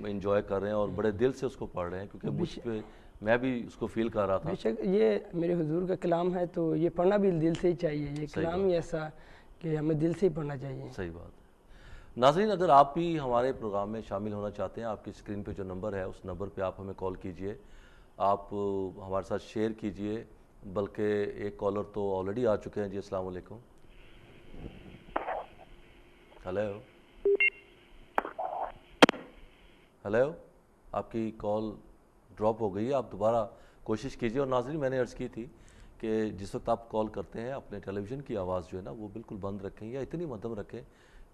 انجوائے کر رہے ہیں اور بڑے دل سے اس کو پڑھ رہے ہیں، کیونکہ مجھ پہ میں بھی اس کو فیل کر رہا تھا۔ بے شک یہ میرے حضور کا کلام ہے، تو یہ پڑھنا بھی دل سے ہی چاہیے، یہ کلام ہی ایسا کہ ہمیں دل سے ہی پڑھنا چاہیے۔ صحیح بات ہے۔ ناظرین، اگر آپ بھی ہمارے پروگرام میں شامل ہونا چاہتے ہیں، آپ کی اسکرین پہ جو نمبر ہے اس نمبر پہ آپ ہمیں کال کیجئے، آپ ہمارے ساتھ شیئر کیجئے، بلکہ ایک کالر تو آلریڈی آ چکے ہیں۔ جی السلام علیکم۔ ہیلو، آپ کی کال ڈراپ ہو گئی ہے، آپ دوبارہ کوشش کیجئے۔ اور ناظرین، میں نے عرض کی تھی کہ جس وقت آپ کال کرتے ہیں اپنے ٹیلی ویژن کی آواز جو ہے نا وہ بالکل بند رکھیں، یا اتنی مدھم رکھیں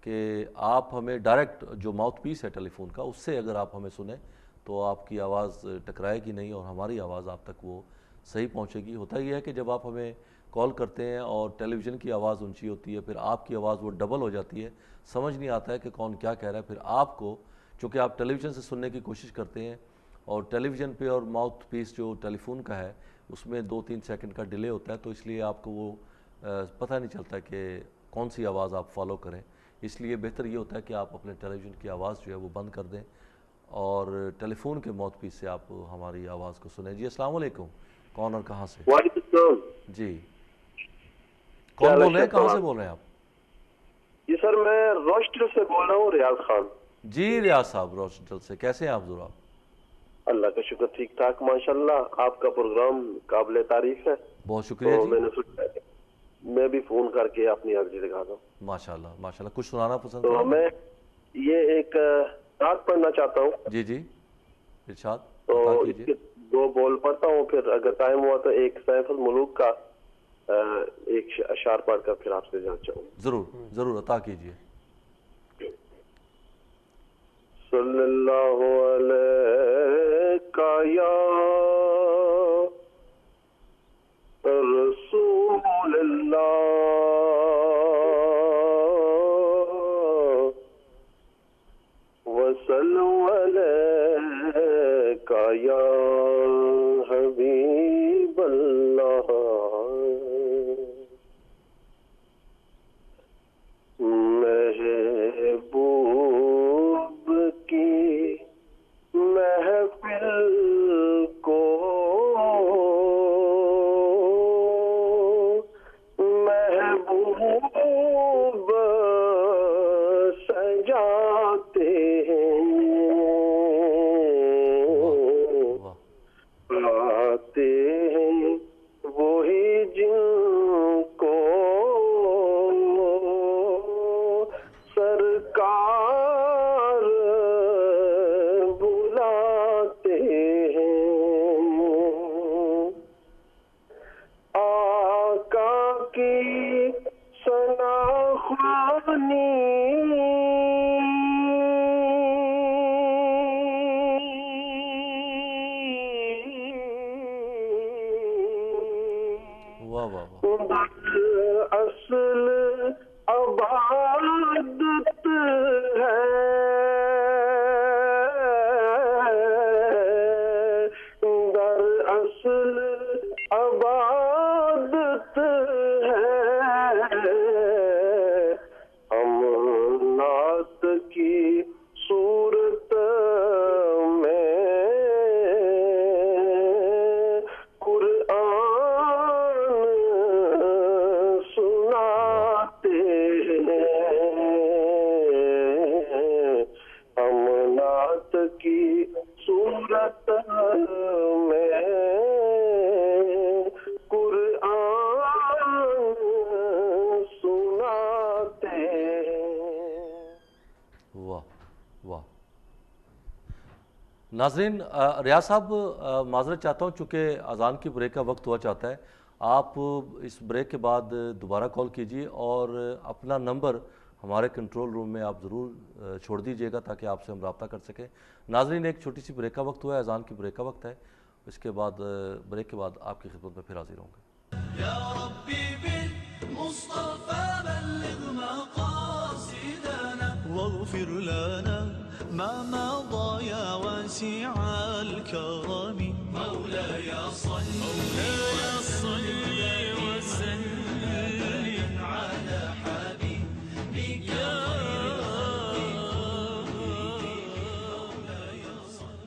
کہ آپ ہمیں ڈائریکٹ جو ماؤتھ پیس ہے ٹیلی فون کا، اس سے اگر آپ ہمیں سنیں تو آپ کی آواز ٹکرائے گی نہیں، اور ہماری آواز آپ تک وہ صحیح پہنچے گی۔ ہوتا یہ ہے کہ جب آپ ہمیں کال کرتے ہیں اور ٹیلی ویژن کی آواز اونچی ہوتی ہے، پھر آپ کی آواز وہ ڈبل ہو جاتی ہے، سمجھ نہیں آتا ہے کہ کون کیا کہہ رہا ہے، پھر آپ کو، چونکہ آپ ٹیلی ویژن سے سننے کی کوشش کرتے ہیں، اور ٹیلی ویژن پہ اور ماؤتھ پیس جو ٹیلی فون کا ہے اس میں 2-3 سیکنڈ کا ڈیلے ہوتا ہے، تو اس لیے آپ کو وہ پتہ نہیں چلتا کہ کون سی آواز آپ فالو کریں۔ اس لیے بہتر یہ ہوتا ہے کہ آپ اپنے ٹیلی ویژن کی آواز جو ہے وہ بند کر دیں، اور ٹیلی فون کے ماؤتھ پیس سے آپ ہماری آواز کو سنیں۔ جی السلام علیکم، کون اور کہاں سے؟ وعلیکم السلام۔ جی کون بول رہے ہیں، کہاں سے بول رہے ہیں آپ؟ جی سر، میں روسٹل سے بول رہا ہوں، ریاض خان۔ جی ریاض صاحب، روسٹل سے، کیسے ہیں آپ؟ ذرا اللہ کا شکر، ٹھیک ٹھاک ماشاءاللہ۔ آپ کا پروگرام قابل تعریف ہے، بہت شکریہ جی۔ میں نے سوچا میں بھی فون کر کے اپنی عرضی دکھا دوں۔ ماشاءاللہ ماشاءاللہ، کچھ سنانا پسند تو کریں؟ میں یہ ایک نعت پڑھنا چاہتا ہوں۔ جی جی ارشاد، تو عطا اس کیجیے۔ کے 2 بول پڑھتا ہوں، پھر اگر ٹائم ہوا تو ایک سیف الملوک کا ایک اشعار پڑھ کر پھر آپ سے جاننا چاہوں گا۔ ضرور ضرور، عطا کیجیے۔ صلی اللہ علیہ یا رسول اللہ، وسلم علیہ کی ثنا خوانی واہ واہ واہ، اصل عبادت ہے، در اصل عبادت ہے، ہم نعت کی صورت میں قرآن سناتے ہیں، ہم نعت کی صورت میں قرآن سناتے ہیں۔ واہ واہ۔ ناظرین، ریاض صاحب معذرت چاہتا ہوں چونکہ اذان کی بریک کا وقت ہوا چاہتا ہے، آپ اس بریک کے بعد دوبارہ کال کیجیے اور اپنا نمبر ہمارے کنٹرول روم میں آپ ضرور چھوڑ دیجیے گا تاکہ آپ سے ہم رابطہ کر سکیں۔ ناظرین، ایک چھوٹی سی بریک کا وقت ہوا ہے، اذان کی بریک کا وقت ہے، اس کے بعد بریک کے بعد آپ کی خدمت میں پھر حاضر ہوں گے۔ يا ربي بالمصطفى بلغ مقاصدنا واغفر لنا ما مضى يا واسع الكرم مولاي صل وسلم على حبيبك خير الخلق مولاي صل.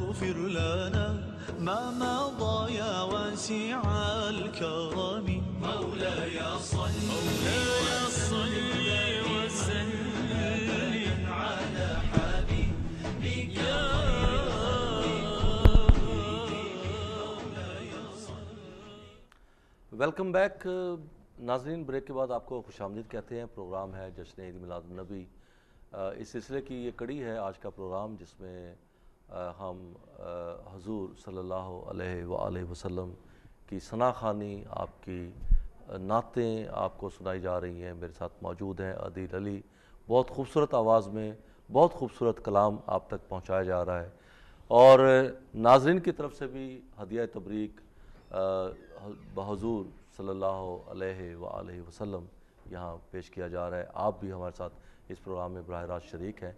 اغفر لنا ما مضى يا واسع الكرم مولاي صل وسلم على حبيبك ویلکم بیک ناظرین. بریک کے بعد آپ کو خوش آمدید کہتے ہیں. پروگرام ہے جشن عید میلاد النبی. اس سلسلے کی یہ کڑی ہے آج کا پروگرام جس میں ہم حضور صلی اللہ علیہ وآلہ وسلم کی ثنا خوانی، آپ کی نعتیں آپ کو سنائی جا رہی ہیں. میرے ساتھ موجود ہیں عدیل علی. بہت خوبصورت آواز میں بہت خوبصورت کلام آپ تک پہنچایا جا رہا ہے، اور ناظرین کی طرف سے بھی ہدیہ تبریک بحضور صلی اللہ علیہ وآلہ وسلم یہاں پیش کیا جا رہا ہے. آپ بھی ہمارے ساتھ اس پروگرام میں براہ راست شریک ہیں.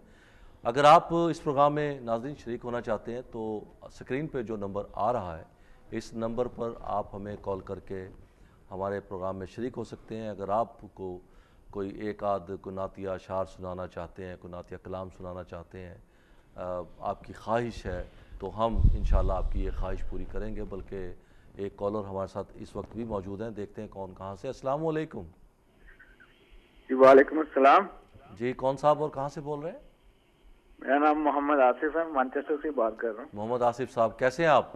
اگر آپ اس پروگرام میں ناظرین شریک ہونا چاہتے ہیں تو اسکرین پہ جو نمبر آ رہا ہے اس نمبر پر آپ ہمیں کال کر کے ہمارے پروگرام میں شریک ہو سکتے ہیں. اگر آپ کو کوئی ایک آدھ کوئی نعتیہ اشعار سنانا چاہتے ہیں، کوئی نعتیہ کلام سنانا چاہتے ہیں، آپ کی خواہش ہے، تو ہم انشاءاللہ آپ کی یہ خواہش پوری کریں گے. بلکہ ایک کالر ہمارے ساتھ اس وقت بھی موجود ہیں. دیکھتے ہیں کون کہاں سے. السلام علیکم. جی وعلیکم السلام. جی کون صاحب اور کہاں سے بول رہے ہیں؟ میرا نام محمد آصف ہے، مانچسٹر سے بات کر رہا ہوں. محمد آصف صاحب کیسے ہیں آپ؟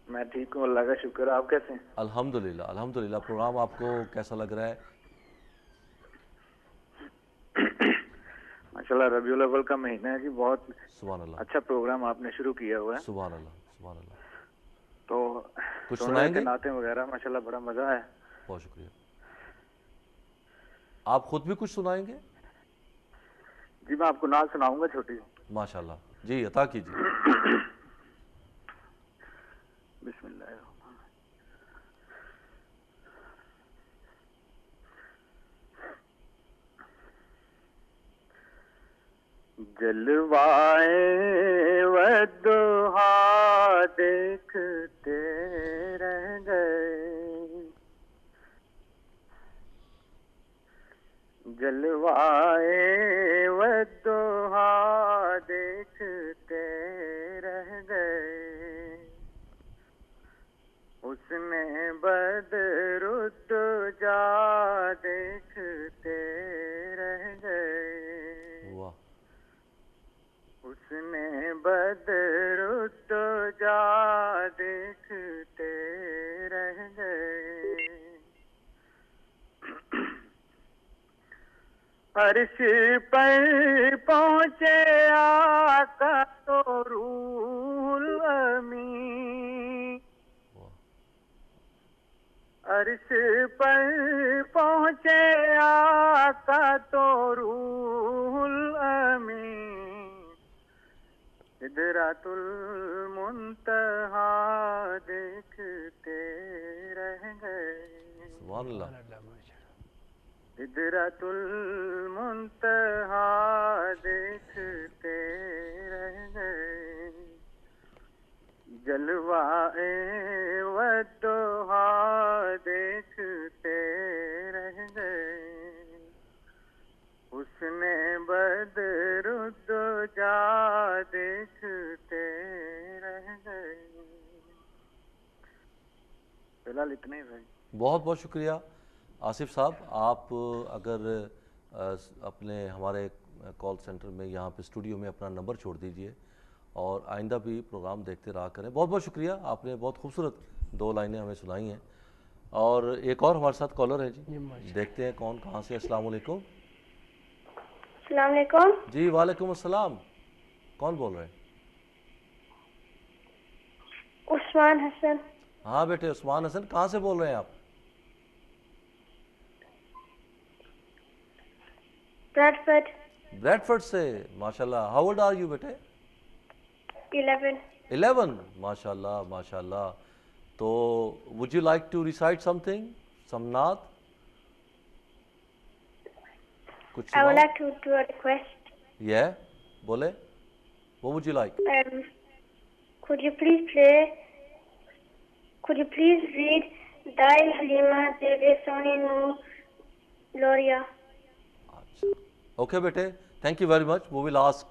میں ٹھیک ہوں، اللہ کا شکر ہے. آپ کیسے ہیں؟ الحمدللہ الحمدللہ. پروگرام آپ کو کیسا لگ رہا ہے؟ ماشاءاللہ ربیع الاول کا مہینہ ہے جی، بہت سبحان اللہ اچھا پروگرام آپ نے شروع کیا ہوا ہے. سبحان اللہ سبحان اللہ. تو کچھ سنائیں گے؟ نعتیں وغیرہ ماشاءاللہ بڑا مزہ ہے. بہت شکریہ. آپ خود بھی کچھ سنائیں گے؟ جی میں آپ کو نعت سناؤں گا چھوٹی. ماشاءاللہ جی عطا کیجیے. بسم اللہ الرحمن جلوائے والضحا دیکھتے رہ گئے، جلوائے والضحا دیکھتے رہ گئے، اس نے بدر الدجا دیکھتے رہ گئے، واہ. اس نے بدر الدجا دیکھتے رہ گئے، عرش پر پہنچے آقا تو روح الامین، عرش پر پہنچے آقا تو روح الامین، سدرۃ المنتہا دیکھتے رہ گئے، سبحان اللہ. سدرۃ المنتہا دیکھتے رہ گئے، جلوائے والضحا دیکھتے رہ گئے، اس نے بدر الدجا دیکھتے رہ گئے. فی الحال اتنے ہی بھائی. بہت بہت شکریہ آصف صاحب. آپ اگر اپنے ہمارے کال سینٹر میں یہاں پہ اسٹوڈیو میں اپنا نمبر چھوڑ دیجئے اور آئندہ بھی پروگرام دیکھتے رہا کریں. بہت بہت شکریہ. آپ نے بہت خوبصورت 2 لائنیں ہمیں سنائی ہیں. اور ایک اور ہمارے ساتھ کالر ہے جی، دیکھتے ہیں کون کہاں سے. السلام علیکم. السلام علیکم. جی وعلیکم السلام. کون بول رہے ہیں؟ عثمان حسن. ہاں بیٹے عثمان حسن. کہاں سے بول رہے ہیں آپ؟ بریڈفورڈ. بریڈفورڈ سے. ماشاءاللہ. ہاؤ اولڈ آر یو بیٹے؟ 11. 11. ماشاءاللہ ماشاءاللہ. تو would you like to recite something, some naat? کچھ I would like to do a request. Yeah, بولے. What would you like? Could you please read Dai Halima Zebe Soni Noor Loria? Okay بیٹے, thank you very much. We will ask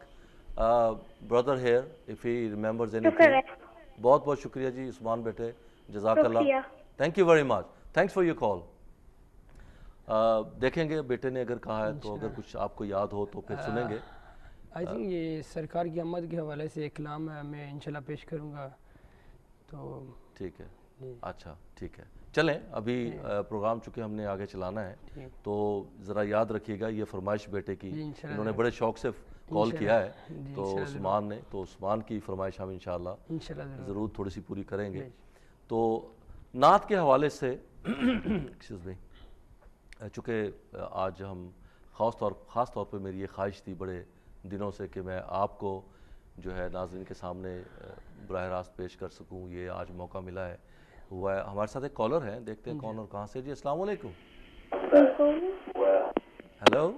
brother here, if he remembers anything. بہت بہت شکریہ جی عثمان بیٹے, جزاک اللہ. Thank you very much, thanks for your call. دیکھیں گے بیٹے نے اگر کہا ہے تو اگر کچھ آپ کو یاد ہو تو پھر سنیں گے. آئی تھنک یہ سرکار کی آمد کے حوالے سے ایک کلام میں انشاءاللہ پیش کروں گا, تو ٹھیک ہے. اچھا ٹھیک ہے, چلیں ابھی پروگرام چونکہ ہم نے آگے چلانا ہے تو ذرا یاد رکھیے گا یہ فرمائش بیٹے کی, انہوں نے بڑے شوق سے کال کیا ہے تو عثمان نے, تو عثمان کی فرمائش ہم انشاءاللہ ضرور تھوڑی سی پوری کریں گے. تو نعت کے حوالے سے ایکسکیوز می, چونکہ آج ہم خاص طور پہ میری یہ خواہش تھی بڑے دنوں سے کہ میں آپ کو جو ہے ناظرین کے سامنے براہ راست پیش کر سکوں, یہ آج موقع ملا ہے. ہوا ہے ہمارے ساتھ ایک کالر ہیں, دیکھتے ہیں کون اور کہاں سے. جی السلام علیکم. ہیلو,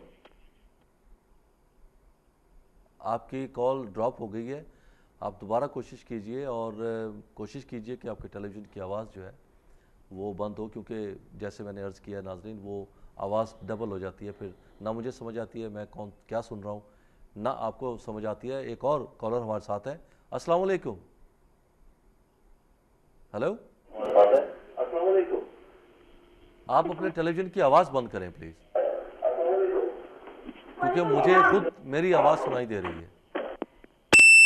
آپ کی کال ڈراپ ہو گئی ہے, آپ دوبارہ کوشش کیجئے اور کوشش کیجئے کہ آپ کے ٹیلی ویژن کی آواز جو ہے وہ بند ہو, کیونکہ جیسے میں نے عرض کیا ناظرین وہ آواز ڈبل ہو جاتی ہے, پھر نہ مجھے سمجھ آتی ہے میں کیا سن رہا ہوں, نہ آپ کو سمجھ آتی ہے. ایک اور کالر ہمارے ساتھ ہیں. السلام علیکم. ہیلو, السلام علیکم. آپ اپنے ٹیلی ویژن کی آواز بند کریں پلیز, کیونکہ مجھے خود میری آواز سنائی دے رہی ہے.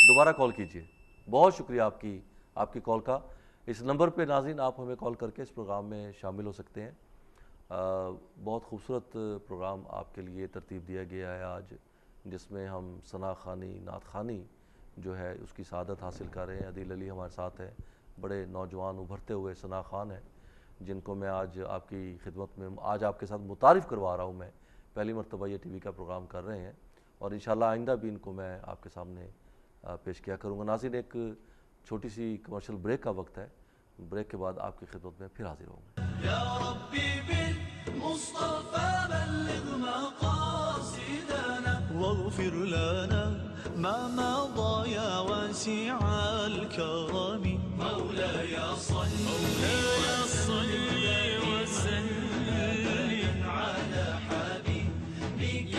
دوبارہ کال کیجئے. بہت شکریہ آپ کی کال کا. اس نمبر پہ ناظرین آپ ہمیں کال کر کے اس پروگرام میں شامل ہو سکتے ہیں. بہت خوبصورت پروگرام آپ کے لیے ترتیب دیا گیا ہے آج, جس میں ہم ثنا خوانی نعت خوانی جو ہے اس کی سعادت حاصل کر رہے ہیں. عدیل علی ہمارے ساتھ ہیں, بڑے نوجوان ابھرتے ہوئے ثنا خوان ہیں جن کو میں آج آپ کی خدمت میں آج آپ کے ساتھ متعارف کروا رہا ہوں. میں پہلی مرتبہ یہ ٹی وی کا پروگرام کر رہے ہیں اور انشاءاللہ آئندہ بھی ان کو میں آپ کے سامنے پیش کیا کروں گا. ناظرین ایک چھوٹی سی کمرشل بریک کا وقت ہے, بریک کے بعد آپ کی خدمت میں پھر حاضر ہوں گے. يا ربي بالمصطفى بلغ مقاصدنا واغفر لنا ما مضى يا واسع الكرم مولاي صل وسلم على حبيبك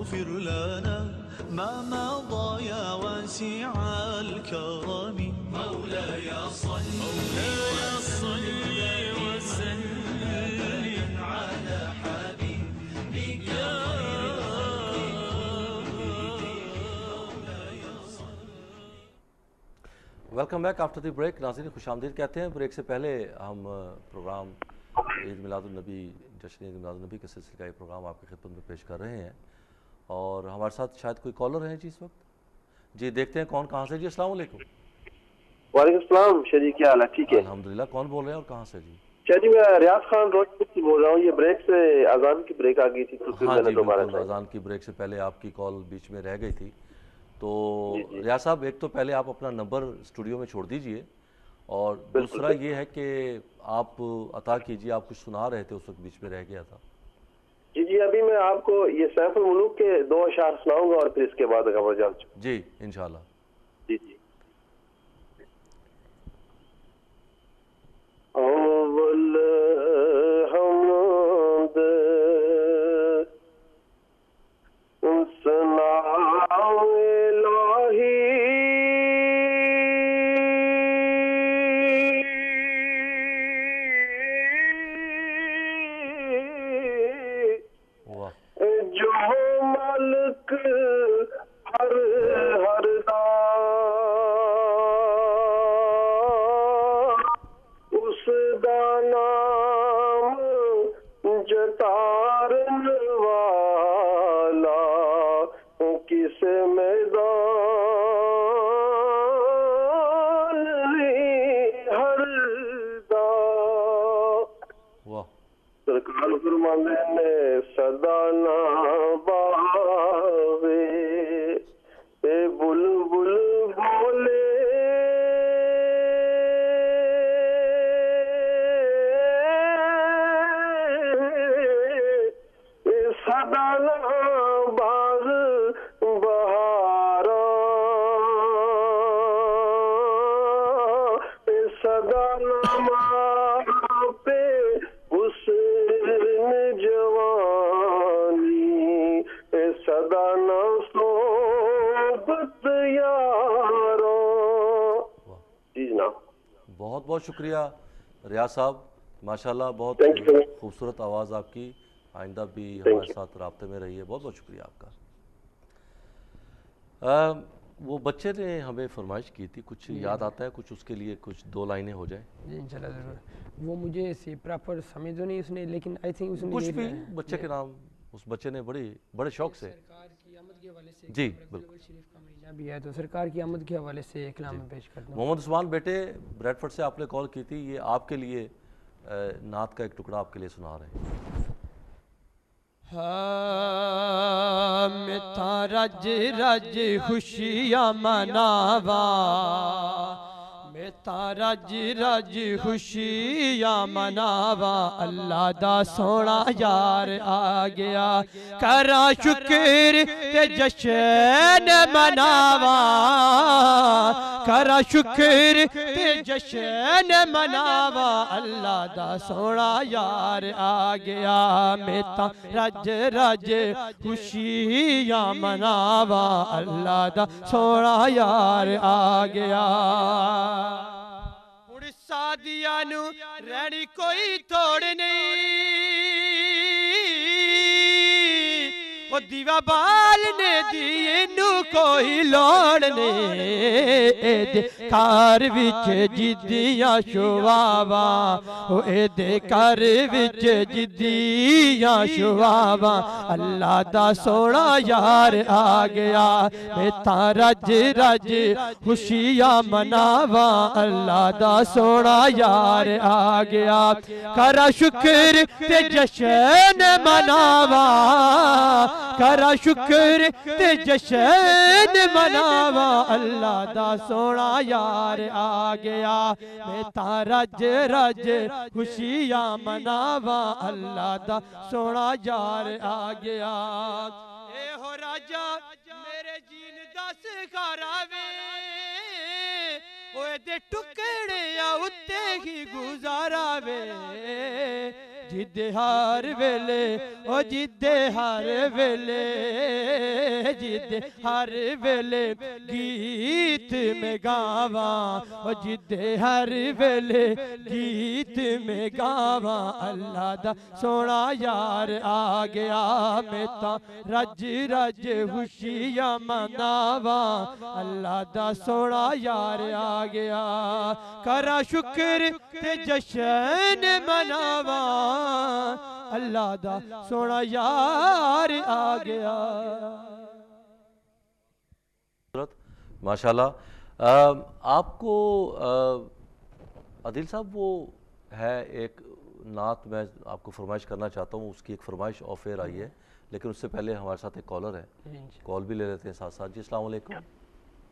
اغفر لنا ما مضى يا واسع الكرم مولاي صل وسلم على حبيبك welcome back after the break. ناظرین خوش آمدید کہتے ہیں. بریک سے پہلے ہم پروگرام عید میلاد النبی جشن عید میلاد النبی کے سلسلے کا یہ پروگرام آپ کی خدمت میں پیش کر رہے ہیں اور ہمارے ساتھ شاید کوئی کالر ہیں جی اس وقت. جی دیکھتے ہیں کون کہاں سے. جی السلام علیکم. وعلیکم السلام. شریف کیا حال ہے؟ ٹھیک ہے الحمدللہ. کون بول رہے ہیں اور کہاں سے؟ جی جی میں ریاض خان روڈ سے بول رہا ہوں. یہ بریک سے اذان کی بریک آ گئی تھی تو پھر ہاں میں نے جی دوبارہ بالکل. اذان کی بریک سے پہلے آپ کی کال بیچ میں رہ گئی تھی. تو ریاض صاحب ایک تو پہلے آپ اپنا نمبر اسٹوڈیو میں چھوڑ دیجئے اور دوسرا یہ ہے کہ آپ عطا کیجئے. آپ کچھ سنا رہے تھے اس وقت بیچ میں رہ گیا تھا. جی ابھی میں آپ کو یہ سیف الملوک کے 2 اشعار سناؤں گا اور پھر اس کے بعد خبر جان. جی انشاءاللہ. جی اول حمد ثنا الہی جو ملک ہر دا اس دا نام جتارن والا کس میدان ہر دا. سرکار فرماندے نے صدا نہ باوے اے بلبل بولے اے صدا نہ باغ بہارا اے صدا نہ پہ جوانی صدا نہ صحبت یارو. جی جناب بہت بہت شکریہ ریاض صاحب. ماشاءاللہ بہت خوبصورت آواز آپ کی. آئندہ بھی ہمارے ساتھ رابطے میں رہیے. بہت بہت شکریہ آپ کا. وہ بچے نے ہمیں فرمائش کی تھی. کچھ یاد آتا ہے کچھ اس کے لیے کچھ 2 لائنیں ہو جائیں؟ جی انشاءاللہ ضرور. وہ مجھے پراپر سمجھ تو نہیں اس نے لیکن آئی تھنک اس نے کچھ بھی بچے کے نام اس بچے نے بڑے شوق سے. سرکار کی آمد کے حوالے سے جی بالکل شریف کا مہینہ بھی ہے تو سرکار کی آمد کے حوالے سے ایک کلام پیش کرتا ہوں. محمد عثمان بیٹے بریڈ فورڈ سے آپ نے کال کی تھی. یہ آپ کے لیے نعت کا ایک ٹکڑا آپ کے لیے سنا رہے ہیں. میں تا رج رج خوشیاں مناوا میں تا رج رج خوشیاں مناوا اللہ دا سونا یار آ گیا کرا شکر تے جشن مناوا کرا شکر تے جشن مناوا اللہ دا سونا یار آ گیا میں تا رج رج خوشیاں مناوا اللہ دا سونا یار آ گیا. سادیاں نو رہنی کوئی توڑ نہیں وہ دیوا بال نے دی نو کوئی لوڑ نہیں کار وچ جدیاں شواوا دے کار وچ جدیاں شواوا اللہ دا سونا یار آ گیا میں تا رج رج خوشیاں مناوا اللہ دا سونا یار آ گیا کرا شکر تے جشن مناوا کرا شکر تے جشن مناوا اللہ دا سونا یار آ گیا میں تا رج رج خوشیاں مناوا اللہ دا سونا یار آ گیا. اے ہو راجا میرے جین دا سکھارا وے اوے دے ٹکڑے اتے ہی گزارا وے جدے ہر ویلے او جدے ہر ویلے جدے ہر ویلے گیت میں گاواں او جدے ہر ویلے گیت میں گاواں اللہ دا سونا یار آ گیا میں تا رج رج خوشیاں مناواں اللہ دا سونا یار آ گیا کرا شکر تے جشن مناواں اللہ دا سونا یار آ گیا ماشاءاللہ آپ کو عادل صاحب وہ ہے ایک نعت میں آپ کو فرمائش کرنا چاہتا ہوں اس کی ایک فرمائش آف ایئر آئی ہے لیکن اس سے پہلے ہمارے ساتھ ایک کالر ہے کال بھی لے لیتے ہیں ساتھ ساتھ جی السلام علیکم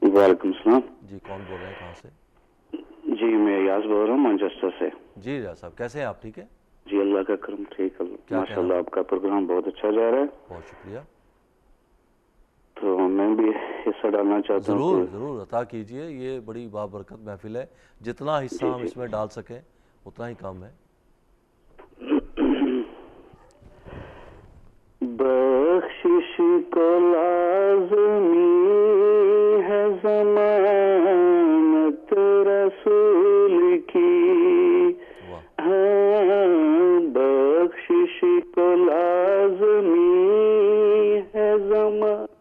وعلیکم السلام جی کون بول رہے ہیں کہاں سے جی میں ریاض بول رہا ہوں مانچسٹر سے جی ریاض صاحف کیسے ہیں آپ ٹھیک ہے جی اللہ کا کرم ٹھیک ہے ماشاء اللہ آپ کا پروگرام بہت اچھا جا رہا ہے بہت شکریہ تو میں بھی حصہ ڈالنا چاہتا ہوں ضرور ضرور عطا کیجئے یہ بڑی بابرکت محفل ہے جتنا حصہ ہم اس میں ڈال سکیں اتنا ہی کام ہے بخشش کو لازمی ہے ضمانت رسول کی بخشش کو لازمی ہے ضمانت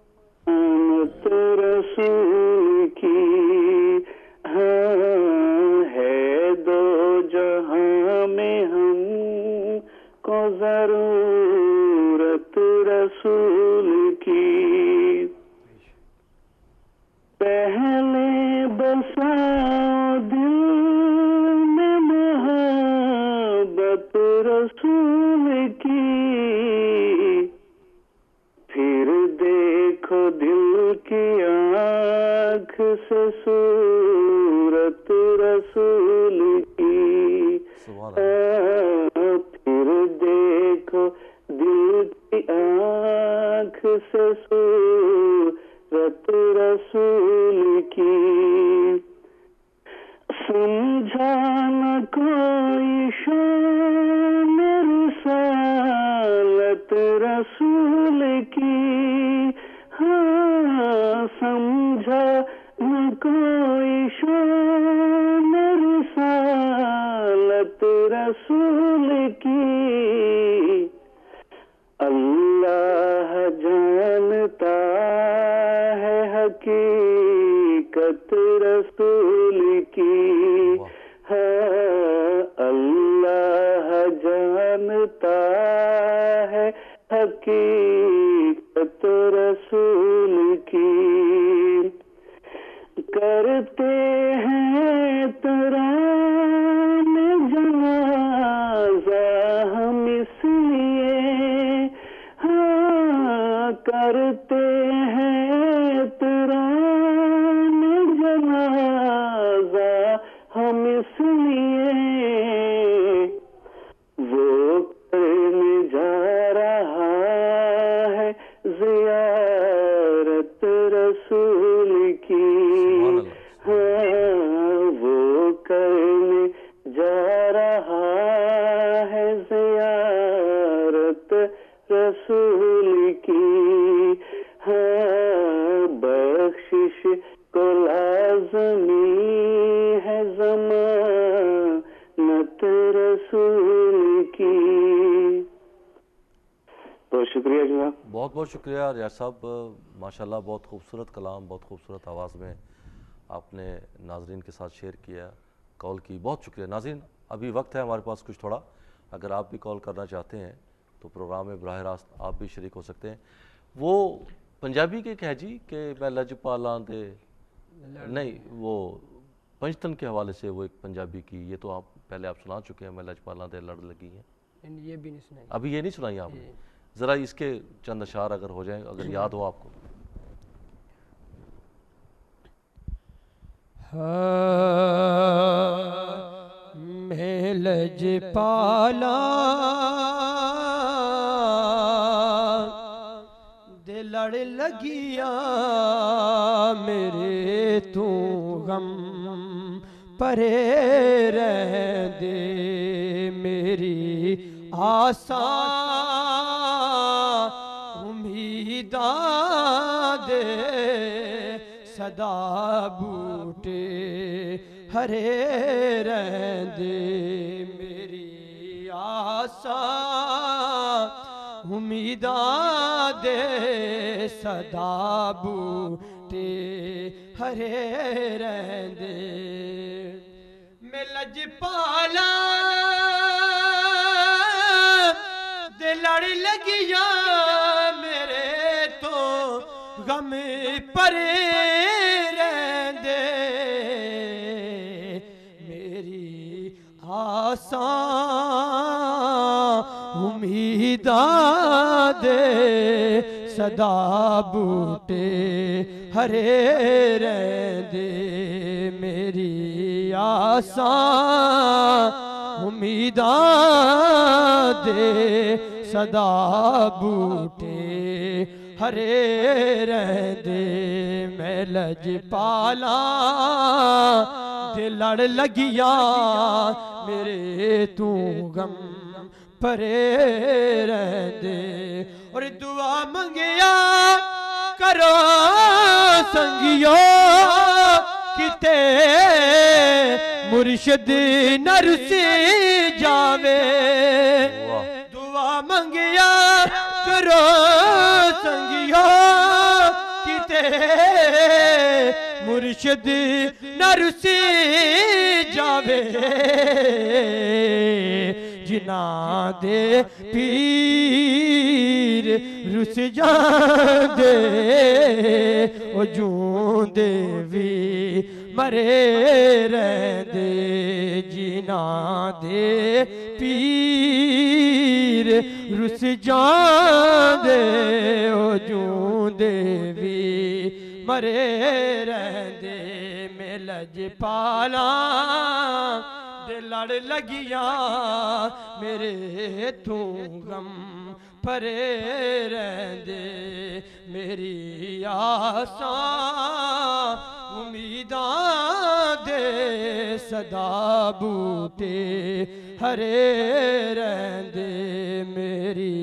رسول کی ہے دو جہاں میں ہم کو ضرورت رسول کی پہلے بسا دل میں محبت رسول کی پھر دیکھو دل کی آنکھ سے صورت رسول کی پھر دیکھو دل کی آنکھ سے صورت رسول کی سمجھا نہ کوئی شان رسالت رسول کی سمجھا نہ کوئی شان رسالت رسول کی اللہ جانتا ہے حقیقت رسول کی اللہ جانتا ہے حقیقت رسول کی کرتے ہیں ترانے جنازہ ہم اس لیے کرتے ہیں ترانے جنازہ ہم اس لیے وہ کرنے جا رہا ہے زیارت رسول کی وہ کرنے جا رہا ہے زیارت رسول کی بخشش کو لازمی ہے ضمانت رسول کی بہت شکریہ جناب بہت بہت شکریہ ریاض صاحب ماشاءاللہ بہت خوبصورت کلام بہت خوبصورت آواز میں آپ نے ناظرین کے ساتھ شیئر کیا کال کی بہت شکریہ ناظرین ابھی وقت ہے ہمارے پاس کچھ تھوڑا اگر آپ بھی کال کرنا چاہتے ہیں تو پروگرام میں براہ راست آپ بھی شریک ہو سکتے ہیں وہ پنجابی کے کہ جی کہ میں لج پالاں دے نہیں وہ پنجتن کے حوالے سے وہ ایک پنجابی کی یہ تو آپ پہلے آپ سنا چکے ہیں میں لج پالاں دے لڑ لگی ہیں یہ بھی نہیں سنائی ابھی یہ نہیں سنائی آپ نے ذرا اس کے چند اشعار اگر ہو جائیں اگر یاد ہو آپ کو میں لج پالا دے لڑ لگیاں میرے تو غم پرے رہ دے میری آسان امیداں دے صدا بوٹے ہرے رہندے میری آسان امیداں دے صدا بوٹے ہرے رہندے میں لج پالا دے لڑ لگیا میرے تو غم پرے رہندے میری آسان امیداں دے صدا بوٹے ہرے رہندے میری آسان امیداں دے صدا بوٹے ہرے رہندے میں لج پالا دے لڑ لگیا میرے تو غم پرے رہندے اور دعا منگیا کرو سنگیو کتے مرشد نہ رسی جاوے دعا منگیا کرو سنگیو کتے مرشد نہ رسی جاوے جناں دے پیر رس جاندے او جون دے وی مرے رہندے جناں دے پیر رس جاندے او جون دے وی مرے رہندے میں لج پالا دے لڑ لگیا میرے تو غم پرے رہندے میری آسان امیداں دے صدا بوٹے ہرے رہندے میری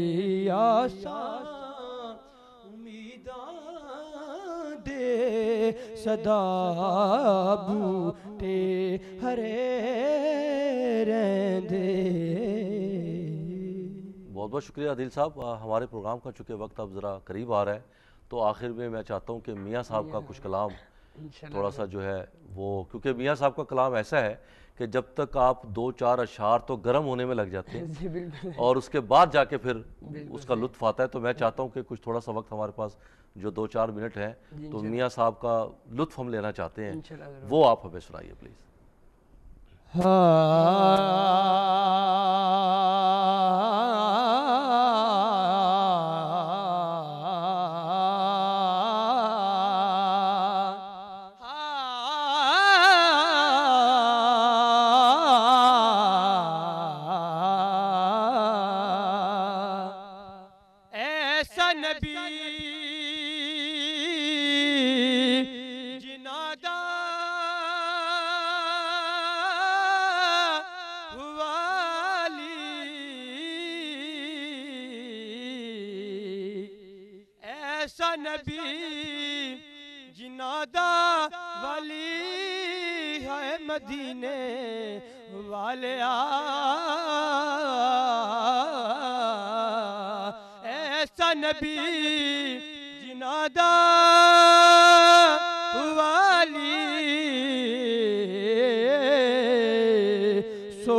آسان امیداں دے صدا بوٹے ہرے رہندے۔ بہت بہت شکریہ عادل صاحب۔ ہمارے پروگرام کا چونکہ وقت اب ذرا قریب آ رہا ہے تو آخر میں چاہتا ہوں کہ میاں صاحب کا کچھ کلام تھوڑا سا جو ہے وہ، کیونکہ میاں صاحب کا کلام ایسا ہے کہ جب تک آپ 2-4 اشعار تو گرم ہونے میں لگ جاتے ہیں اور اس کے بعد جا کے پھر اس کا لطف آتا ہے، تو میں چاہتا ہوں کہ کچھ تھوڑا سا وقت ہمارے پاس جو 2-4 منٹ ہیں تو میاں صاحب کا لطف ہم لینا چاہتے ہیں، وہ آپ ہمیں سنائیے پلیز۔ ایسا نبی جنادہ والی، ایسا نبی جنادہ والی ہے مدینے والے ایسا نبی جنادہ والی، سو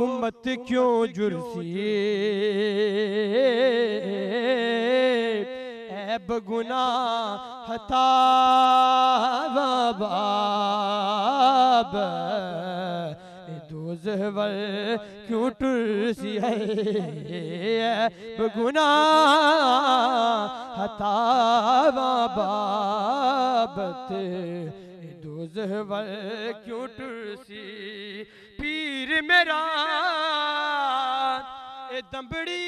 امت کیوں جرسی عیب گناہ خطا باب دوزہور کیوں ٹرسی ہے عیب گناہ خطا بابت دوزہور کیوں ٹرسی، پیر میرا اے دمبڑی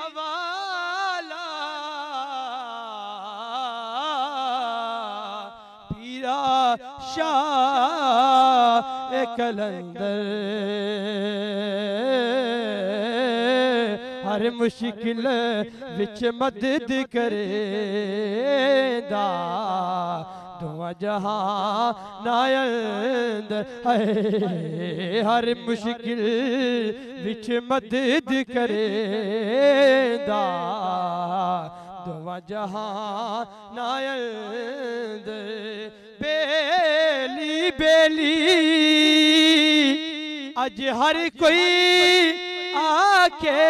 اوالا، پیرا شاہ اے کلندر ہر مشکل وچ مدد کریندا دعا جہاں نائند ہے ہر مشکل وچ مدد کریندا دعا جہاں نائند بیلی بیلی اج ہر کوئی آکے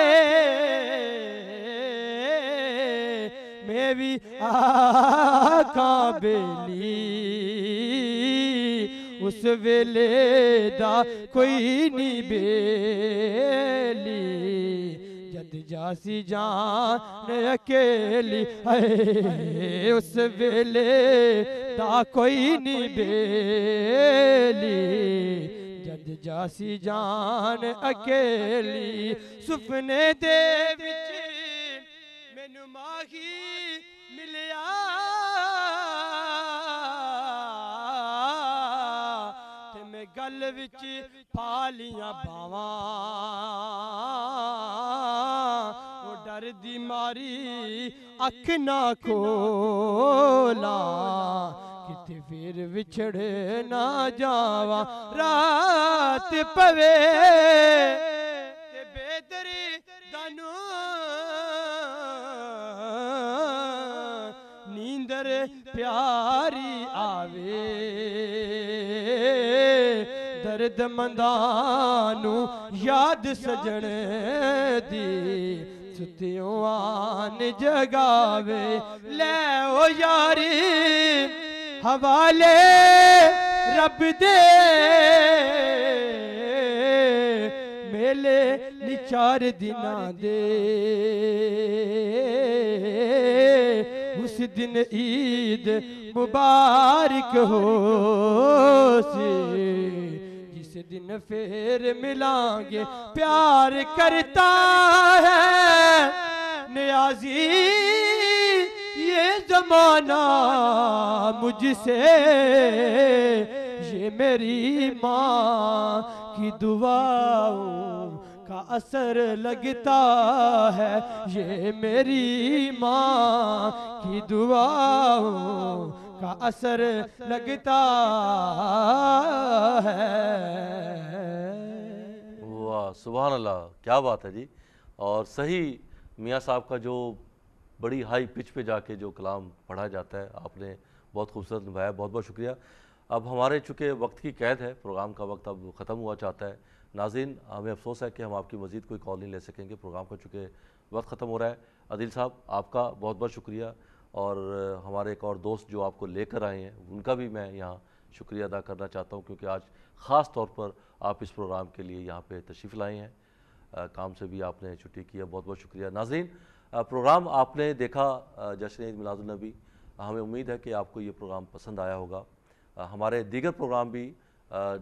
میں بھی آکاں بیلی اس ویلے دا کوئی نہیں بیلی جد جاسی جان اکیلی ہے اس ویلے دا کوئی نہیں بیلی جد جاسی جان اکیلی سپنے دے وچ مینوں ماہی ملیا تے میں گل وچ پالیاں باواں او ڈر دی ماری اکھ نہ کھولاں کتے پھر وچھڑے نہ جاواں رات پوے تے بے دردانو نیندر پیاری آوے درد مندانو یاد سجن دی ستیوں آن جگاوے لے او یاری حوالے رب دے میلے نچار دناں دے اس دن عید مبارک ہو سی جس دن پھر ملیں گے پیار کرتا ہے نیازی یہ زمانہ مجھ سے یہ میری ماں کی دعاؤں کا اثر لگتا ہے یہ میری ماں کی دعاؤں کا اثر لگتا ہے واہ سبحان اللہ کیا بات ہے جی اور صحیح میاں صاحب کا جو بڑی ہائی پچ پہ جا کے جو کلام پڑھا جاتا ہے آپ نے بہت خوبصورت نبھایا بہت بہت شکریہ اب ہمارے چونکہ وقت کی قید ہے پروگرام کا وقت اب ختم ہوا چاہتا ہے ناظرین ہمیں افسوس ہے کہ ہم آپ کی مزید کوئی کال نہیں لے سکیں گے پروگرام کا چونکہ وقت ختم ہو رہا ہے عادل صاحب آپ کا بہت بہت شکریہ اور ہمارے ایک اور دوست جو آپ کو لے کر آئے ہیں ان کا بھی میں یہاں شکریہ ادا کرنا چاہتا ہوں کیونکہ آج خاص طور پر آپ اس پروگرام کے لیے یہاں پہ تشریف لائے ہیں کام سے بھی آپ نے چھٹی کی ہے بہت بہت شکریہ ناظرین پروگرام آپ نے دیکھا جشن عید میلاد النبی ہمیں امید ہے کہ آپ کو یہ پروگرام پسند آیا ہوگا ہمارے دیگر پروگرام بھی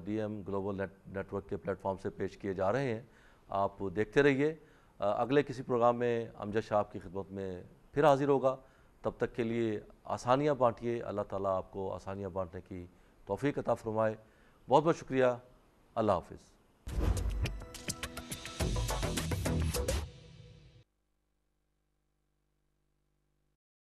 D M global network کے پلیٹ فارم سے پیش کیے جا رہے ہیں آپ دیکھتے رہیے اگلے کسی پروگرام میں امجد شاہ آپ کی خدمت میں پھر حاضر ہوگا تب تک کے لیے آسانیاں بانٹیے اللہ تعالیٰ آپ کو آسانیاں بانٹنے کی توفیق عطا فرمائے بہت بہت شکریہ اللہ حافظ